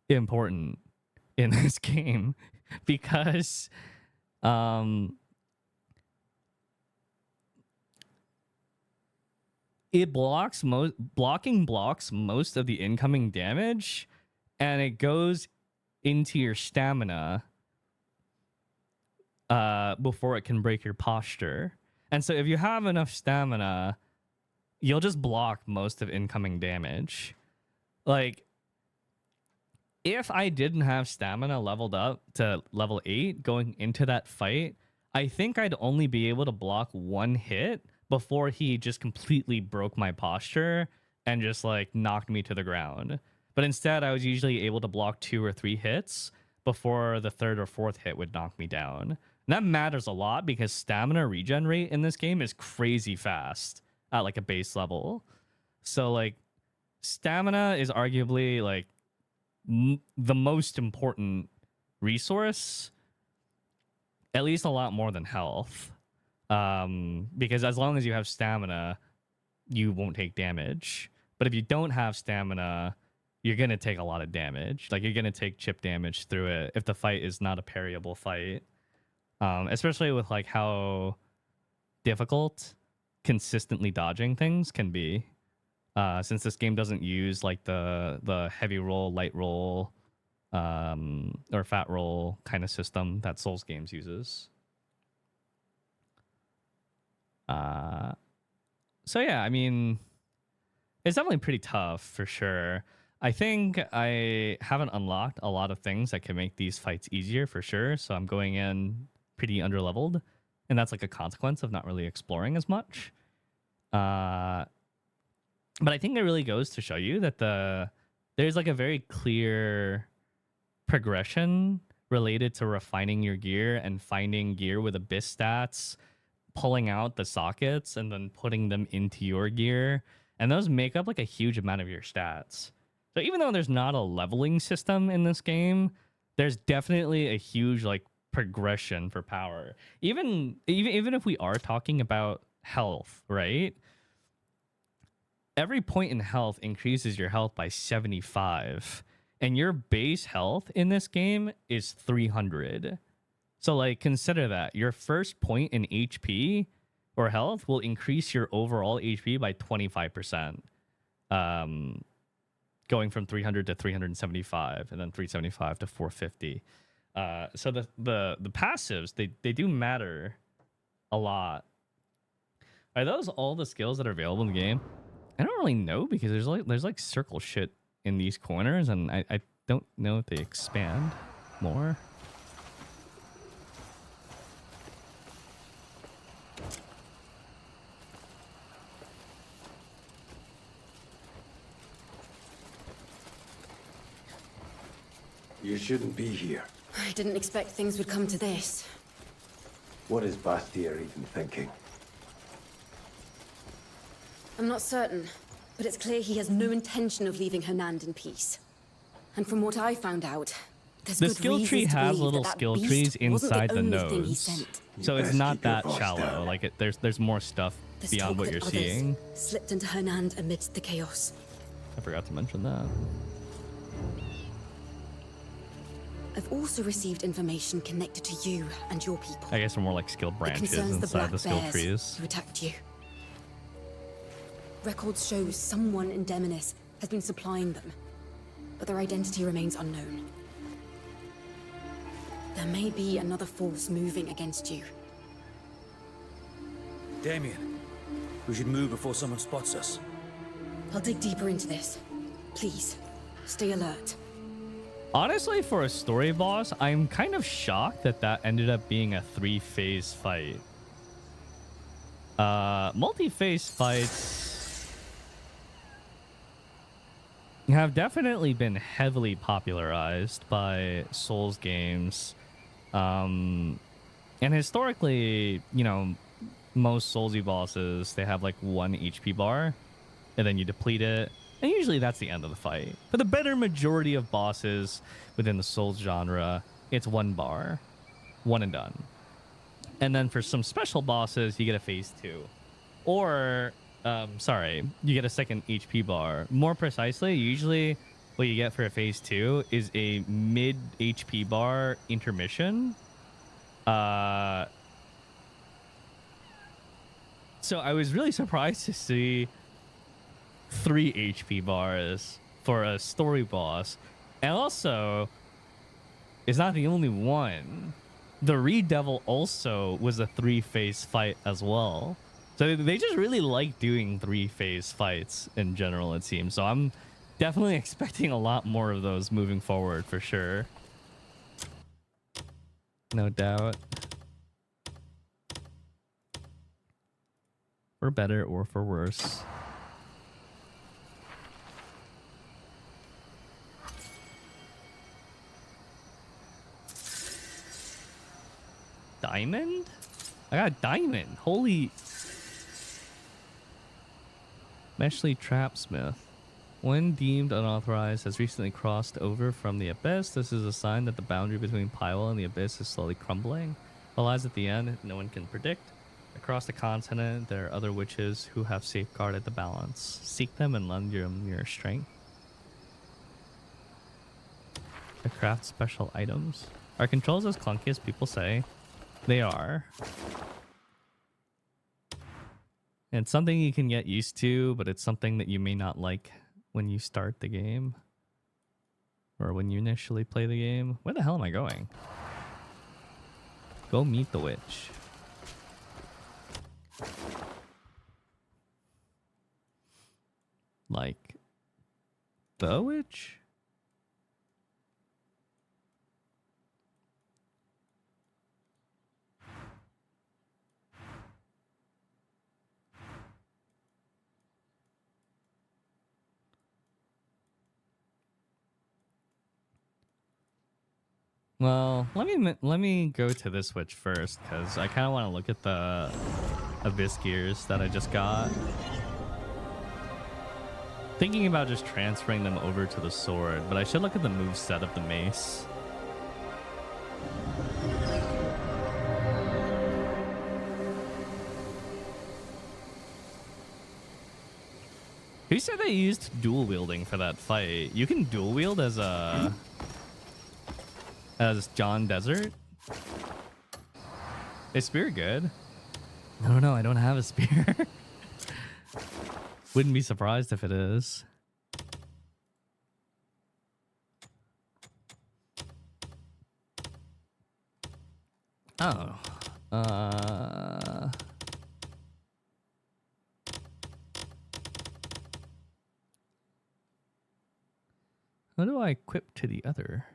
important in this game because it blocks blocks most of the incoming damage, and it goes into your stamina before it can break your posture. And so if you have enough stamina, you'll just block most of incoming damage. Like, if I didn't have stamina leveled up to level 8 going into that fight, I think I'd only be able to block one hit before he just completely broke my posture and just like knocked me to the ground. But instead, I was usually able to block 2 or 3 hits before the 3rd or 4th hit would knock me down. And that matters a lot because stamina regen rate in this game is crazy fast at like a base level. So like stamina is arguably like the most important resource, at least a lot more than health. Because as long as you have stamina, you won't take damage. But if you don't have stamina, you're going to take a lot of damage. Like, you're going to take chip damage through it if the fight is not a parryable fight. Especially with, like, how difficult consistently dodging things can be. Since this game doesn't use, like, the heavy roll, light roll, or fat roll kind of system that Souls games uses. So, yeah, I mean, it's definitely pretty tough, for sure. I think I haven't unlocked a lot of things that can make these fights easier, for sure. So I'm going in pretty underleveled. And that's like a consequence of not really exploring as much. But I think it really goes to show you that there's like a very clear progression related to refining your gear and finding gear with abyss stats, pulling out the sockets and then putting them into your gear. And those make up like a huge amount of your stats. So even though there's not a leveling system in this game, there's definitely a huge like progression for power. Even if we are talking about health, right? Every point in health increases your health by 75, and your base health in this game is 300. So like consider that your first point in HP or health will increase your overall HP by 25%. Going from 300 to 375, and then 375 to 450. So the passives, they do matter a lot. Are those all the skills that are available in the game? I don't really know, because there's like circle shit in these corners, and I don't know if they expand more. You shouldn't be here. I didn't expect things would come to this. What is Bastia even thinking? I'm not certain, but it's clear he has no intention of leaving Hernand in peace. And from what I found out, there's the good skill tree reasons to has believe little that skill beast trees inside the wasn't the only thing he nose, sent. so it's best not keep your that voice shallow. down. Like there's more stuff There's beyond talk what that you're others seeing. slipped into Hernand amidst the chaos. I forgot to mention that. I've also received information connected to you and your people. I guess we're more like skill branches concerns the inside black the skill bears trees. who attacked you. Records show someone in Demonis has been supplying them, but their identity remains unknown. There may be another force moving against you. Damien, we should move before someone spots us. I'll dig deeper into this. Please, stay alert. Honestly, for a story boss, I'm kind of shocked that ended up being a 3-phase fight. Multi-phase fights have definitely been heavily popularized by Souls games. And historically, you know, most Soulsy bosses, they have like 1 HP bar, and then you deplete it. And usually that's the end of the fight. For the better majority of bosses within the Souls genre, it's 1 bar. 1 and done. And then for some special bosses, you get a phase 2. Or, you get a second HP bar. More precisely, usually what you get for a phase 2 is a mid HP bar intermission. So I was really surprised to see 3 HP bars for a story boss. And also, it's not the only one. The Redevil also was a 3-phase fight as well. So they just really like doing 3-phase fights in general, it seems. So I'm Definitely expecting a lot more of those moving forward for sure. No doubt. For better or for worse. Diamond? I got a diamond. Holy. Meshley Trapsmith. When deemed unauthorized, has recently crossed over from the Abyss. This is a sign that the boundary between Pywell and the Abyss is slowly crumbling. What lies at the end, no one can predict. Across the continent, there are other witches who have safeguarded the balance. Seek them and lend them your strength. To craft special items. Are controls as clunky as people say? They are. And it's something you can get used to, but it's something that you may not like when you start the game. Or when you initially play the game. Where the hell am I going? Go meet the witch. Like, the witch? Well, let me go to this witch first, because I kind of want to look at the Abyss gears that I just got. Thinking about just transferring them over to the sword, but I should look at the moveset of the mace. Who said they used dual wielding for that fight? You can dual wield as John Desert? Is spear good? No, I don't have a spear. Wouldn't be surprised if it is. Oh. How do I equip to the other?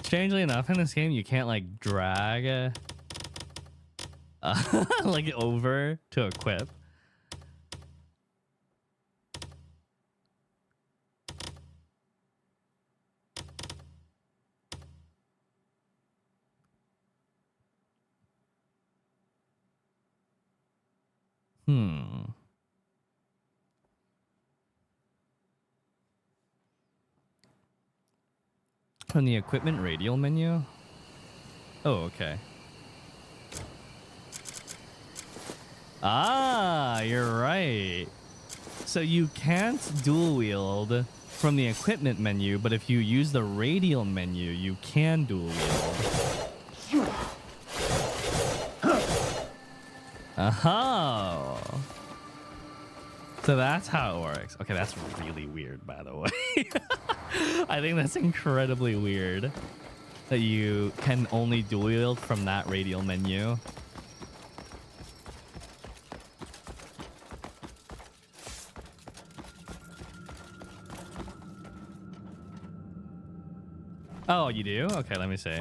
Strangely enough, in this game, you can't like drag like over to equip. On the equipment radial menu? Oh, okay. Ah, you're right. So you can't dual wield from the equipment menu, but if you use the radial menu, you can dual wield. Oh. So that's how it works. Okay, that's really weird, by the way. I think that's incredibly weird that you can only dual wield from that radial menu. Oh, you do? Okay, let me see.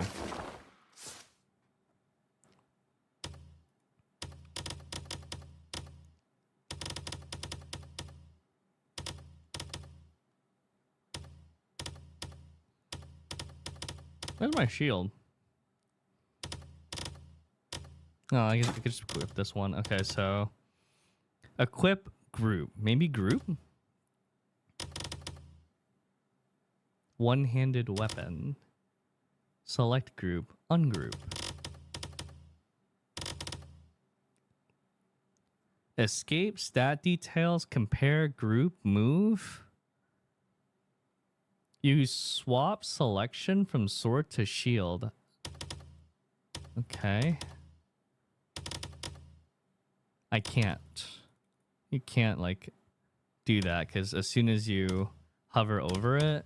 Where's my shield? Oh, I guess I could just equip this one. Okay, so equip group. Maybe group? One-handed weapon. Select group. Ungroup. Escape, stat details, compare group, move. You swap selection from sword to shield. Okay. I can't. You can't like do that because as soon as you hover over it,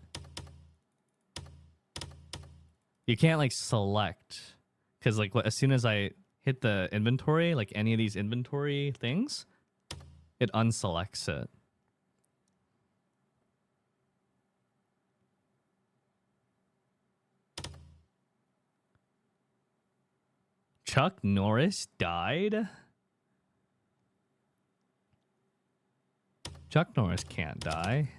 you can't like select because like as soon as I hit the inventory, like any of these inventory things, it unselects it. Chuck Norris died? Chuck Norris can't die.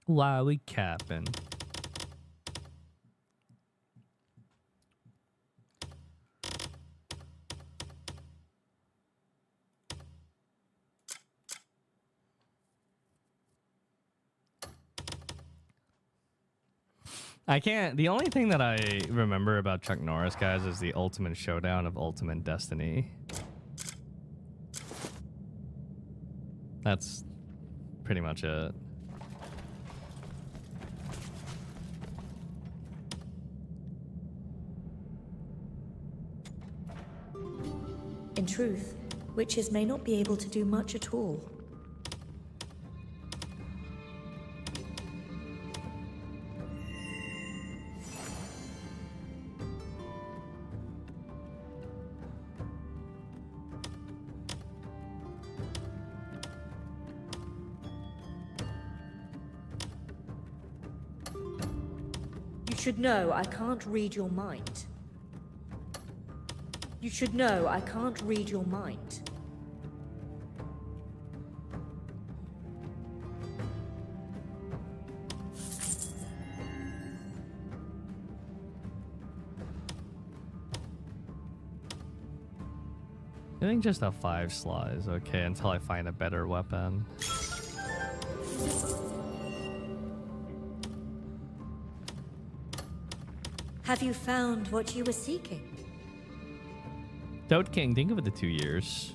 Why we capping? I can't. The only thing that I remember about Chuck Norris, guys, is the Ultimate Showdown of Ultimate Destiny. That's pretty much it. In truth, witches may not be able to do much at all. You should know I can't read your mind. You should know I can't read your mind. I think just a 5 slot is okay until I find a better weapon. Have you found what you were seeking? Toad King, think of it the 2 years.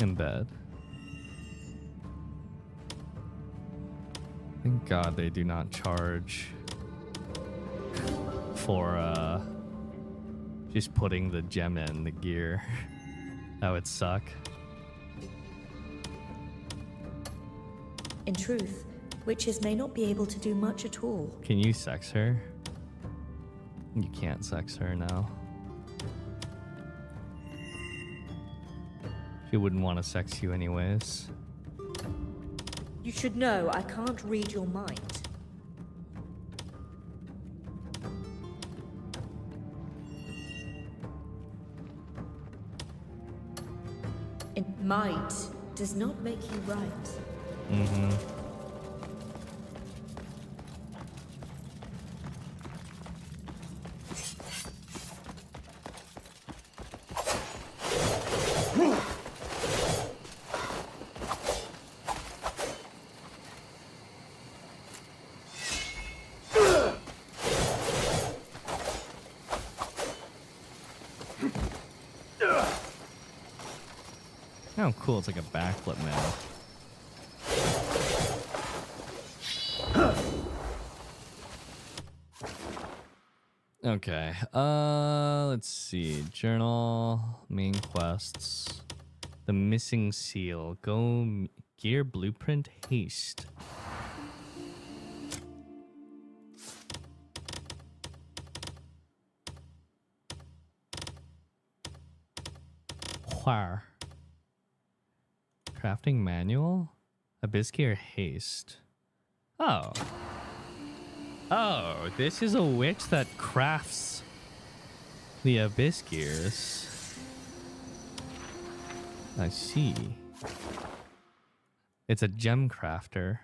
In bed. Thank God they do not charge for just putting the gem in the gear. That would suck. In truth, witches may not be able to do much at all. Can you sex her? You can't sex her now. She wouldn't want to sex you anyways. You should know I can't read your mind. Might does not make you right. Mm-hmm. Oh, cool. It's like a backflip now. Okay. Let's see. Journal, main quests, the missing seal, go gear blueprint haste. Where? Crafting manual? Abyss gear haste. Oh. Oh, this is a witch that crafts the abyss gears. I see. It's a gem crafter.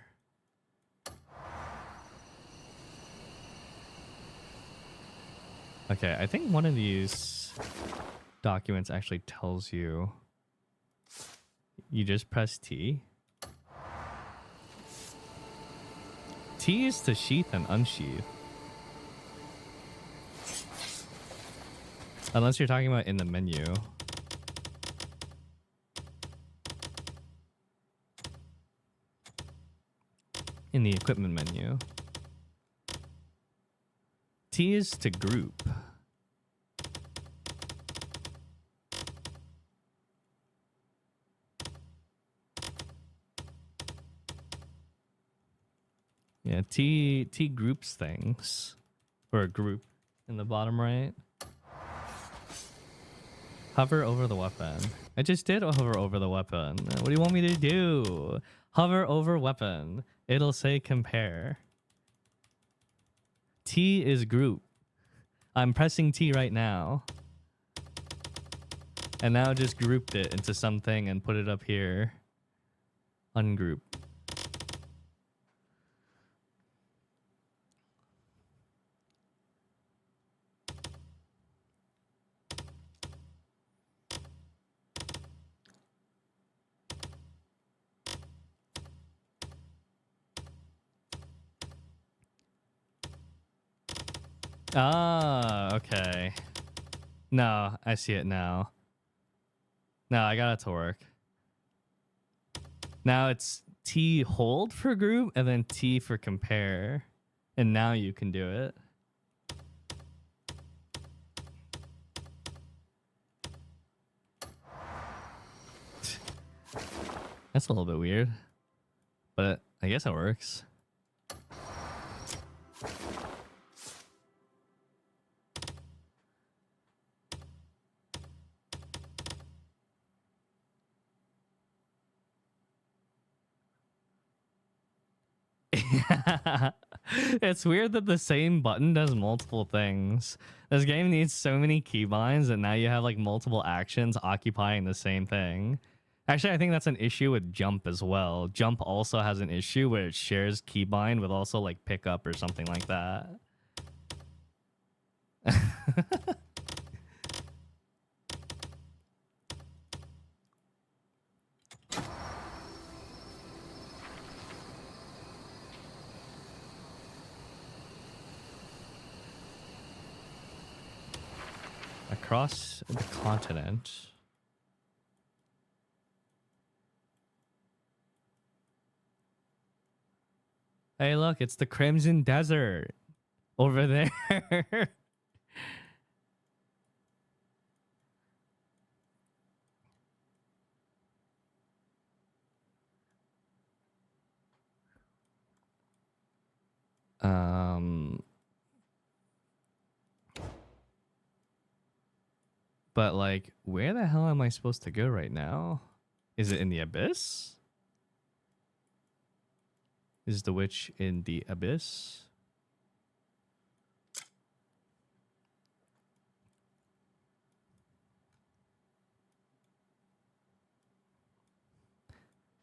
Okay, I think one of these documents actually tells you. You just press T. T is to sheath and unsheath. Unless you're talking about in the menu. In the equipment menu. T is to group. Yeah, T groups things. Or a group in the bottom right. Hover over the weapon. I just did hover over the weapon. What do you want me to do? Hover over weapon. It'll say compare. T is group. I'm pressing T right now. And now just grouped it into something and put it up here. Ungroup. Ah, okay. No, I see it now. No, I got it to work. Now it's T hold for group and then T for compare. And now you can do it. That's a little bit weird. But I guess it works. It's weird that the same button does multiple things. This game needs so many keybinds that now you have like multiple actions occupying the same thing. Actually, I think that's an issue with jump as well. Jump also has an issue where it shares keybind with also like pickup or something like that. Across the continent. Hey, look, it's the Crimson Desert over there. But like, where the hell am I supposed to go right now? Is it in the abyss? Is the witch in the abyss?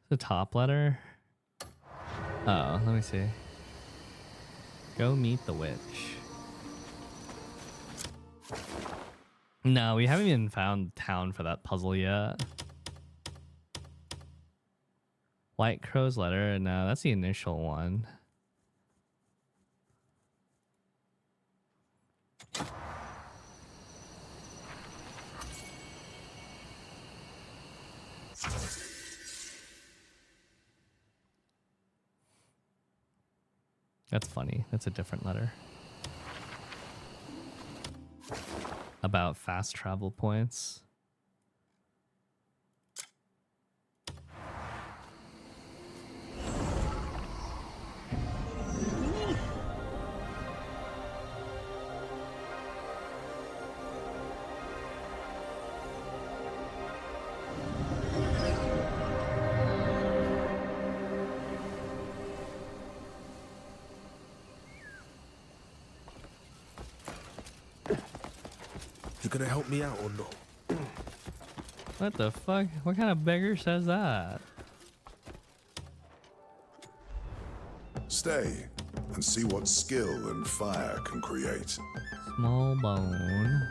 The top letter? Oh, let me see. Go meet the witch. No, we haven't even found town for that puzzle yet. White Crow's letter. No, that's the initial one. That's funny. That's a different letter. About fast travel points. You gonna help me out or not? What the fuck? What kind of beggar says that? Stay and see what skill and fire can create. Small bone.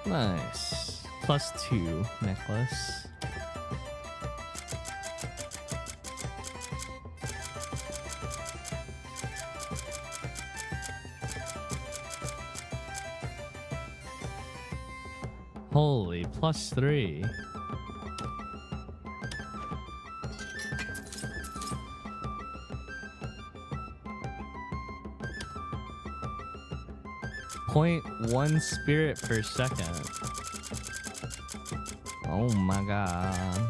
Nice. +2 necklace. Holy, +3. .1 spirit per second. Oh my god.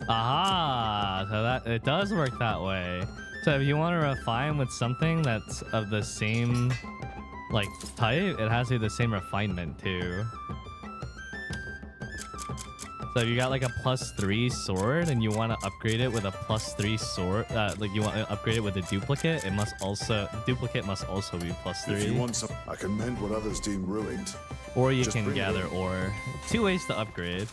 Aha! So that it does work that way. So if you want to refine with something that's of the same like type, it has to be the same refinement too. So if you got like a +3 sword and you want to upgrade it with a +3 sword, like you want to upgrade it with a duplicate, it must also duplicate must also be +3. If you want some, I can mend what others deem ruined. Or you Just can bring it gather in. ore. 2 ways to upgrade.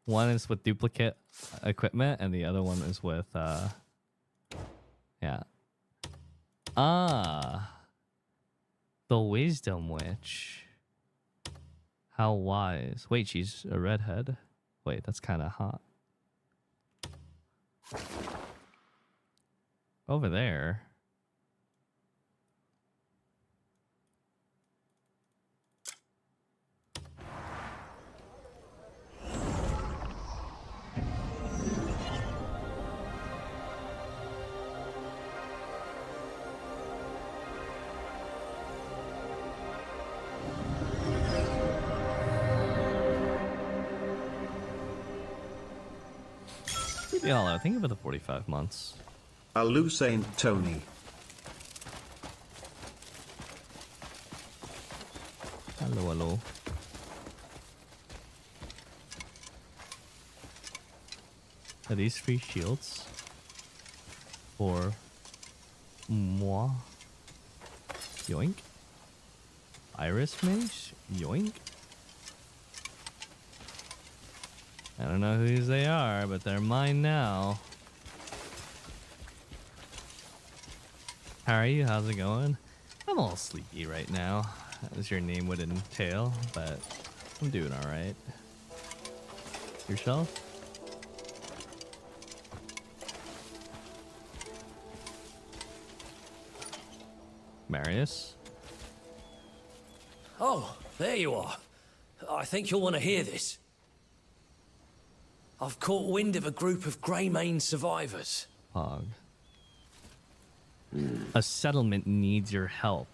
One is with duplicate equipment, and the other one is with yeah. The Wisdom Witch. How wise. Wait, she's a redhead. Wait, that's kind of hot. Over there. Yeah, thank you for the 45 months. Alu Saintone. Hello, hello. Are these free shields? For moi? Yoink. Iris Mage? Yoink. I don't know whose they are, but they're mine now. How are you? How's it going? I'm all sleepy right now, as your name would entail, but I'm doing alright. Yourself? Marius? Oh, there you are. I think you'll want to hear this. I've caught wind of a group of Greymane survivors. Pog. A settlement needs your help.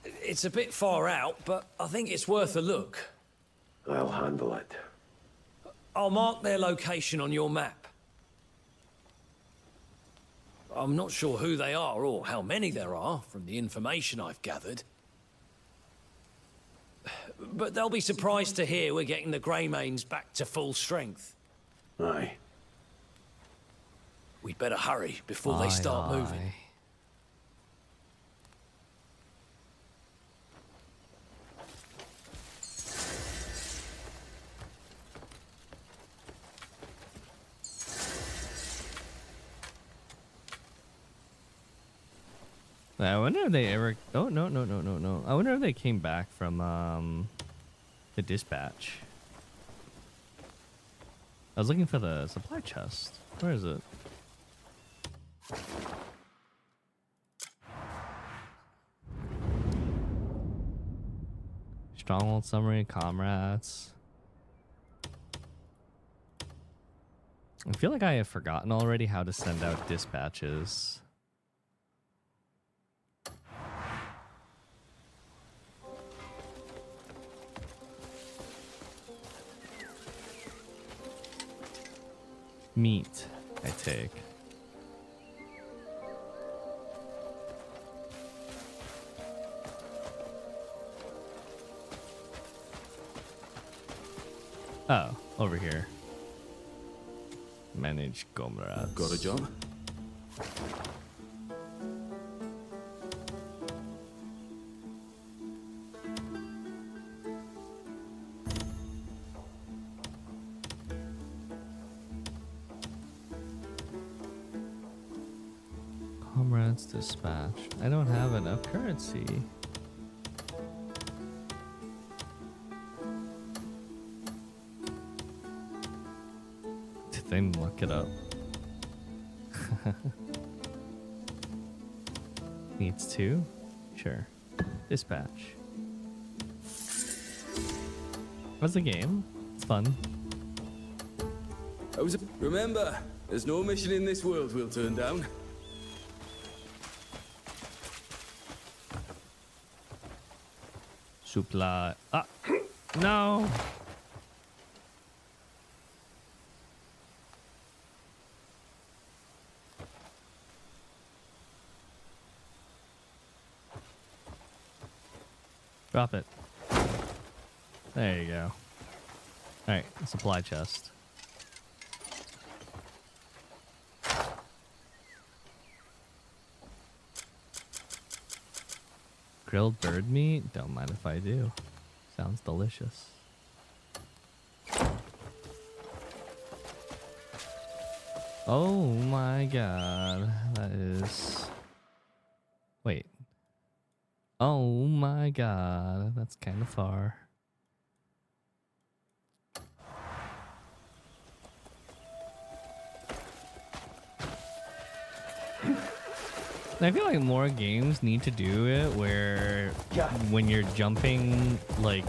It's a bit far out, but I think it's worth a look. I'll handle it. I'll mark their location on your map. I'm not sure who they are or how many there are from the information I've gathered. But they'll be surprised to hear we're getting the Greymanes back to full strength. Aye. We'd better hurry before they start moving. I wonder if they ever... Oh, no. I wonder if they came back from the dispatch. I was looking for the supply chest. Where is it? Stronghold summary, comrades. I feel like I have forgotten already how to send out dispatches. meat I take? Oh, over here. Manage comrades. Got a job? Comrades dispatched. I don't have enough currency. Did they muck it up? Needs two? Sure. Dispatch. What's the game? It's fun. Remember, there's no mission in this world we'll turn down. Supply. Ah! No! Drop it. There you go. Alright, supply chest. Grilled bird meat? Don't mind if I do. Sounds delicious. Oh my god. That is... Wait. Oh my god. That's kind of far. I feel like more games need to do it where when you're jumping like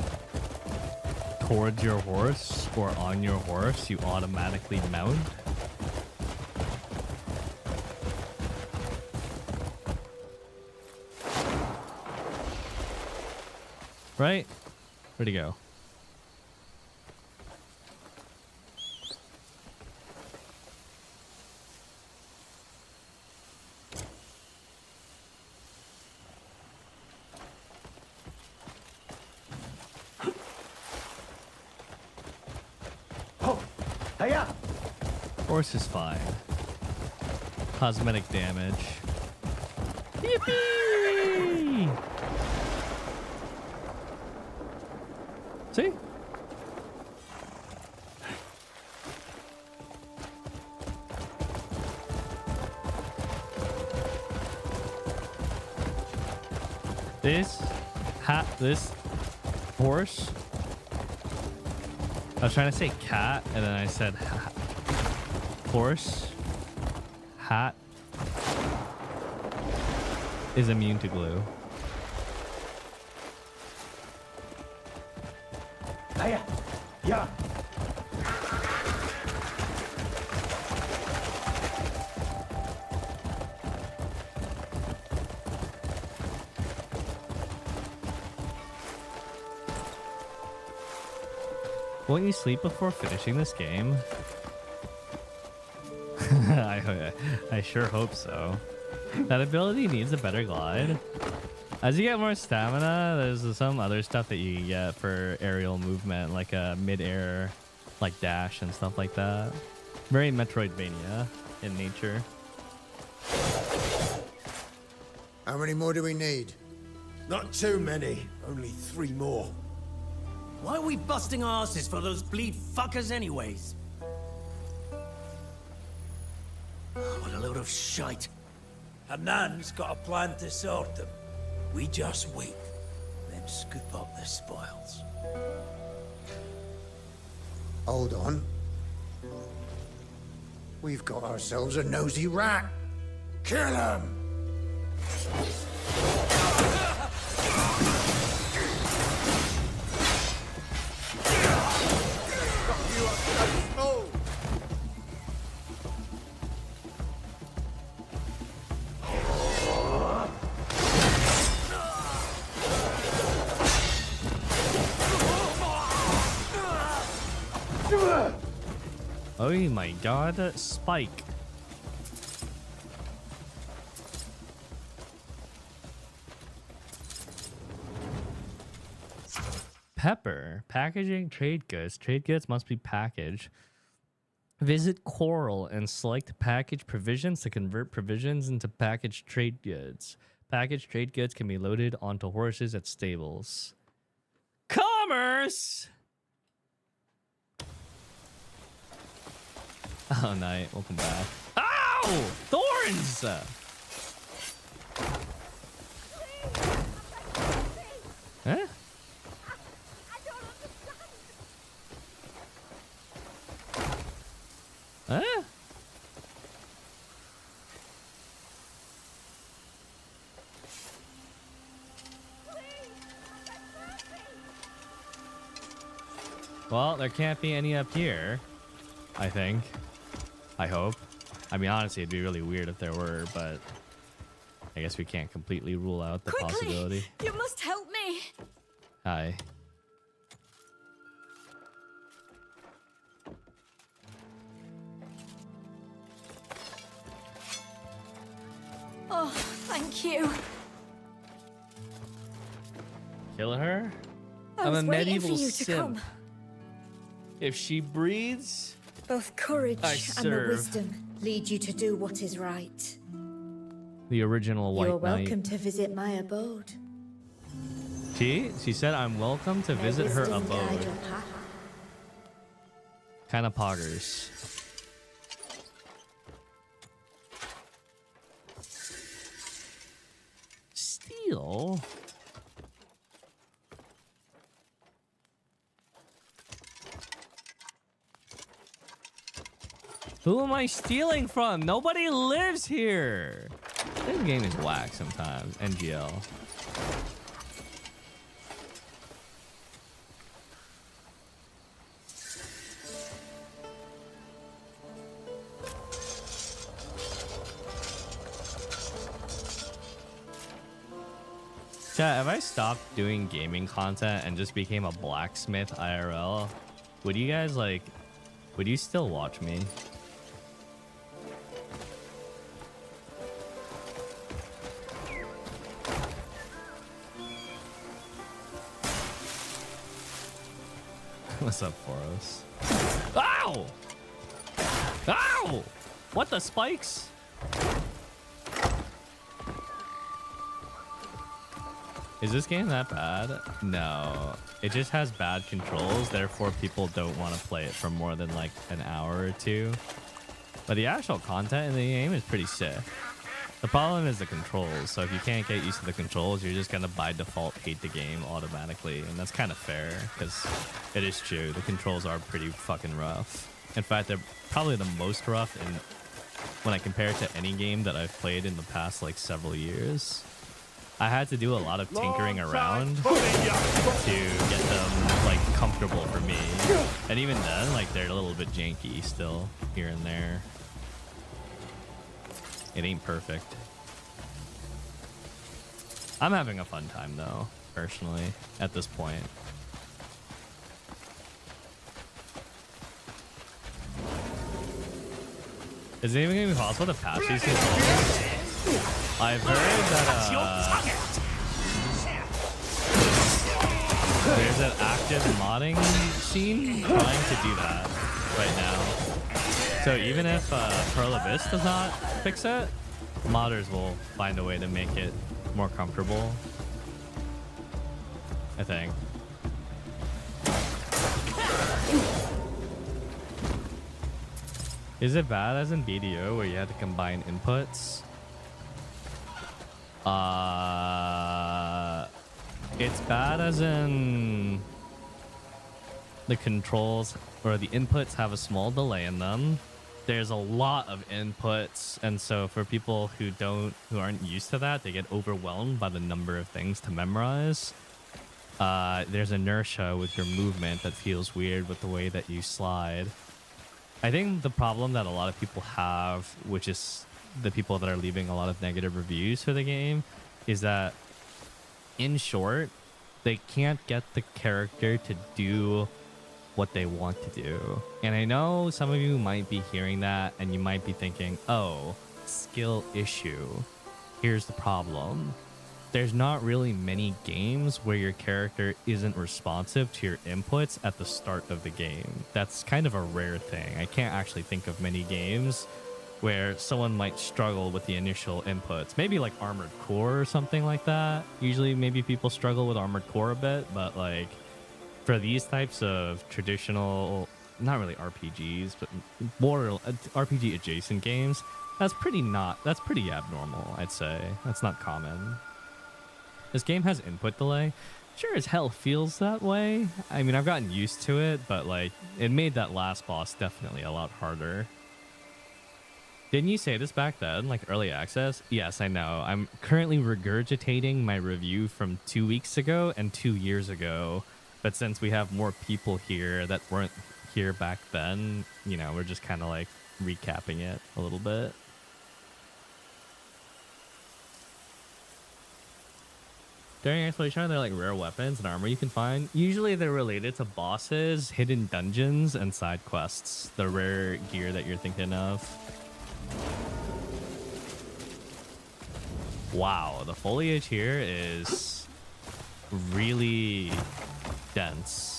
towards your horse or on your horse, you automatically mount. Right? Where'd he go? Horse is fine. Cosmetic damage. Yippee! See? This horse. I was trying to say cat, and then I said horse hat is immune to glue. Yeah. Won't you sleep before finishing this game? I sure hope so. That ability needs a better glide. As you get more stamina, there's some other stuff that you can get for aerial movement, like a mid-air like dash and stuff like that. Very Metroidvania in nature. How many more do we need? Not too many. Only 3 more. Why are we busting our asses for those bleed fuckers anyways? What a load of shite. Hanan's got a plan to sort them. We just wait, then scoop up the spoils. Hold on. We've got ourselves a nosy rat. Kill him! Oh my god, Spike. Pepper. Packaging trade goods. Trade goods must be packaged. Visit Coral and select package provisions to convert provisions into packaged trade goods. Packaged trade goods can be loaded onto horses at stables. Commerce! Oh, night. Welcome back. Ow! Thorns! Huh? Huh? Well, there can't be any up here, I think. I hope. I mean, honestly, it'd be really weird if there were, but I guess we can't completely rule out the possibility. You must help me. Hi. Oh, thank you. Kill her? I I'm was a waiting for medieval you to simp. come. If she breathes, Both courage I and the serve. wisdom lead you to do what is right. The original white You're knight. welcome to visit my abode. She said I'm welcome to visit her Wisdom guide abode. your path. Kind of poggers. Steal? Who am I stealing from? Nobody lives here. This game is whack sometimes. NGL. Chat, if I stopped doing gaming content and just became a blacksmith IRL, would you guys would you still watch me? What's up, Foros? Ow! Ow! What the spikes? Is this game that bad? No. It just has bad controls, therefore people don't want to play it for more than like an hour or two. But the actual content in the game is pretty sick. The problem is the controls, so if you can't get used to the controls, you're just gonna by default hate the game automatically, and that's kind of fair, because it is true, the controls are pretty fucking rough. In fact, they're probably the most rough when I compare it to any game that I've played in the past like several years. I had to do a lot of tinkering around to get them like comfortable for me, and even then, like they're a little bit janky still here and there. It ain't perfect. I'm having a fun time though, personally, at this point. Is it even gonna be possible to patch these controls? I've heard that there's an active modding scene trying to do that right now. So even if Pearl Abyss does not fix it, modders will find a way to make it more comfortable, I think. Is it bad as in BDO where you had to combine inputs? It's bad as in the controls or the inputs have a small delay in them. There's a lot of inputs, and so for people who aren't used to that, they get overwhelmed by the number of things to memorize. There's inertia with your movement that feels weird with the way that you slide. I think the problem that a lot of people have, which is the people that are leaving a lot of negative reviews for the game, is that in short, they can't get the character to do what they want to do. And I know some of you might be hearing that and you might be thinking, oh, skill issue. Here's the problem. There's not really many games where your character isn't responsive to your inputs at the start of the game. That's kind of a rare thing. I can't actually think of many games where someone might struggle with the initial inputs. Maybe like Armored Core or something like that. Usually maybe people struggle with Armored Core a bit, but like for these types of traditional, not really RPGs, but more RPG adjacent games, that's pretty abnormal, I'd say. That's not common. This game has input delay. Sure as hell feels that way. I mean, I've gotten used to it, but like it made that last boss definitely a lot harder. Didn't you say this back then, like early access? Yes, I know. I'm currently regurgitating my review from 2 weeks ago and 2 years ago. But since we have more people here that weren't here back then, you know, we're just kind of like recapping it a little bit. During exploration, they're like rare weapons and armor you can find. Usually they're related to bosses, hidden dungeons, and side quests. The rare gear that you're thinking of. Wow, the foliage here is really dense.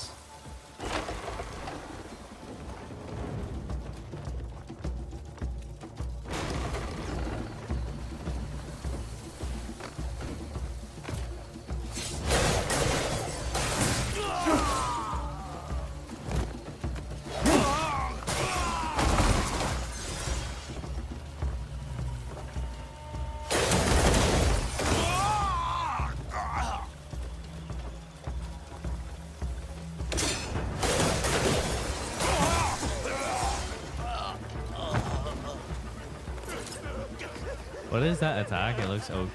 What is that attack? It looks OP.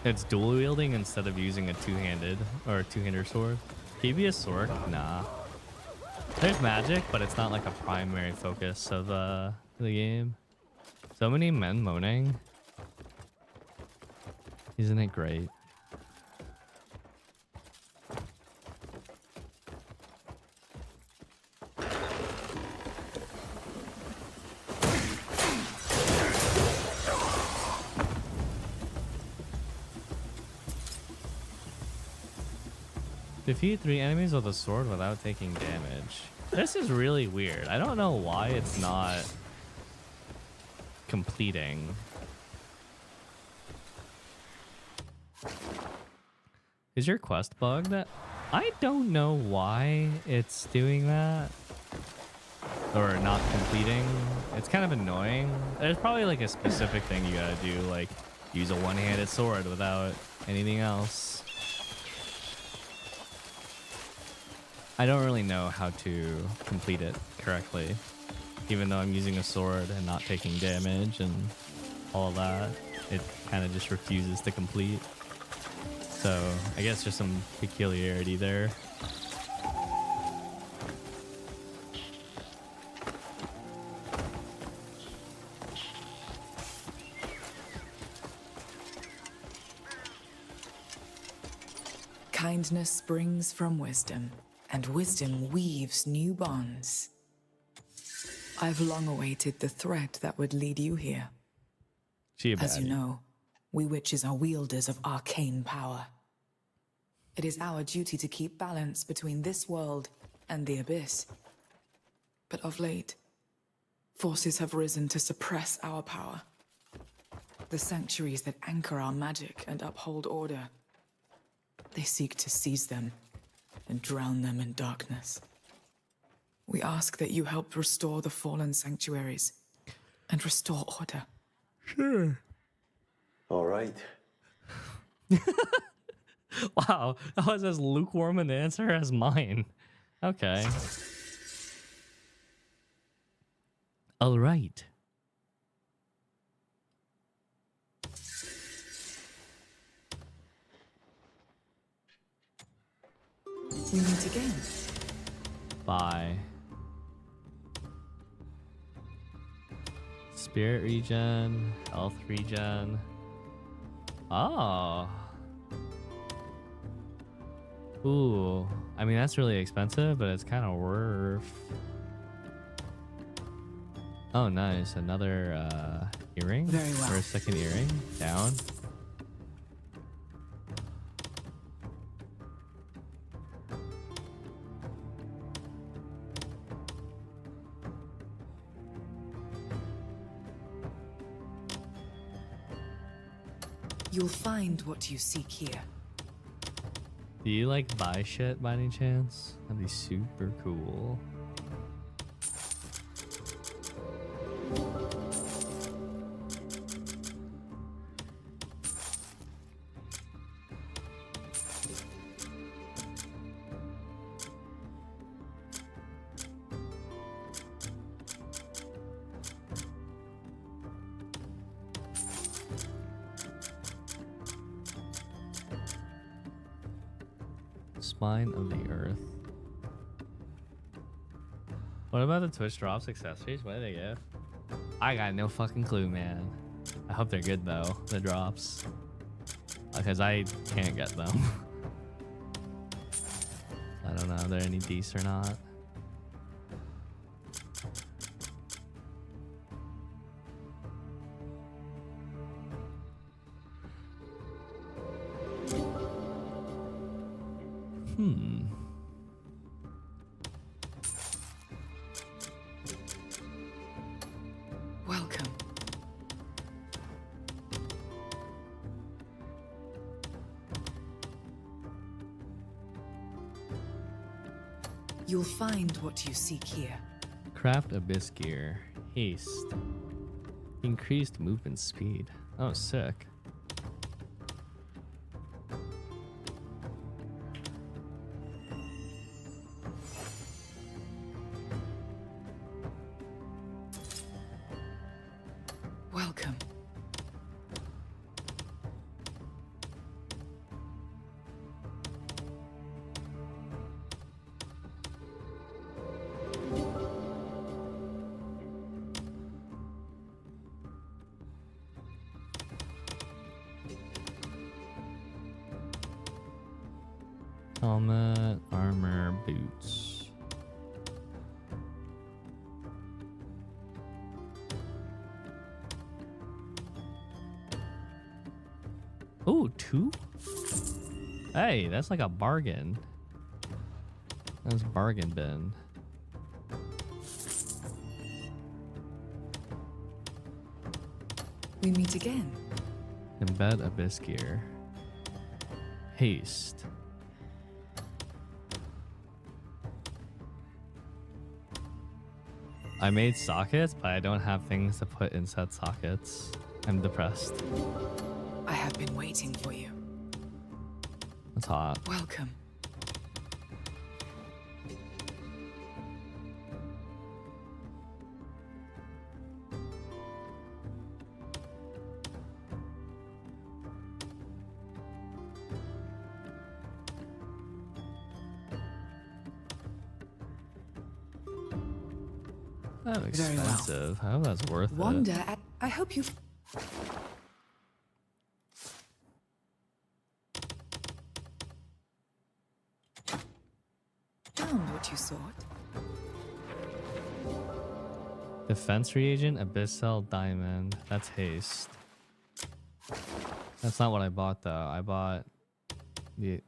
It's dual wielding instead of using a two-handed or a two-hander sword. Can you be a sword? Nah. There's magic, but it's not like a primary focus of the game. So many men moaning. Isn't it great? Defeat 3 enemies with a sword without taking damage. This is really weird. I don't know why it's not completing. Is your quest bugged? I don't know why it's doing that. Or not completing. It's kind of annoying. There's probably like a specific thing you gotta do, like use a one-handed sword without anything else. I don't really know how to complete it correctly, even though I'm using a sword and not taking damage and all that. It kind of just refuses to complete. So I guess there's some peculiarity there. Kindness springs from wisdom, and wisdom weaves new bonds. I've long awaited the thread that would lead you here. As you know, we witches are wielders of arcane power. It is our duty to keep balance between this world and the abyss. But of late, forces have risen to suppress our power. The sanctuaries that anchor our magic and uphold order, they seek to seize them and drown them in darkness. We ask that you help restore the fallen sanctuaries and restore order. Sure. All right. Wow, that was as lukewarm an answer as mine. Okay. All right. We meet again. Bye. Spirit regen, health regen. Oh. Ooh, I mean, that's really expensive, but it's kind of worth. Oh, nice. Another earring. Very well. Or a second earring. Down. You'll find what you seek here. Do you like buy shit by any chance? That'd be super cool. Spine of the earth. What about the Twitch drops accessories? What do they give? I got no fucking clue, man. I hope they're good though, the drops. Because I can't get them. I don't know if they're any decent or not. Welcome. You'll find what you seek here. Craft abyss gear. Haste. Increased movement speed. Oh, sick. Welcome. Helmet, armor, boots. Oh, 2? Hey, that's like a bargain. That's bargain bin. We meet again. Embed abyss gear. Haste. I made sockets, but I don't have things to put inside sockets. I'm depressed. I have been waiting for you. That's hot. Welcome. That's expensive. I hope that's worth Wonder it. at. I hope you. Found what you sought. Defense reagent, abyssal diamond. That's haste. That's not what I bought though. I bought the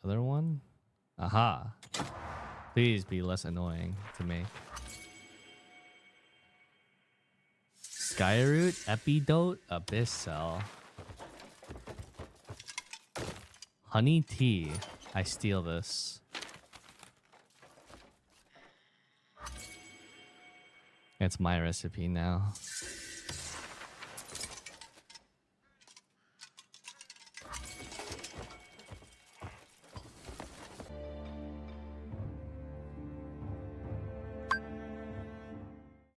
other one. Aha. Please be less annoying to me. Skyroot, Epidote, Abyssal. Honey tea. I steal this. It's my recipe now.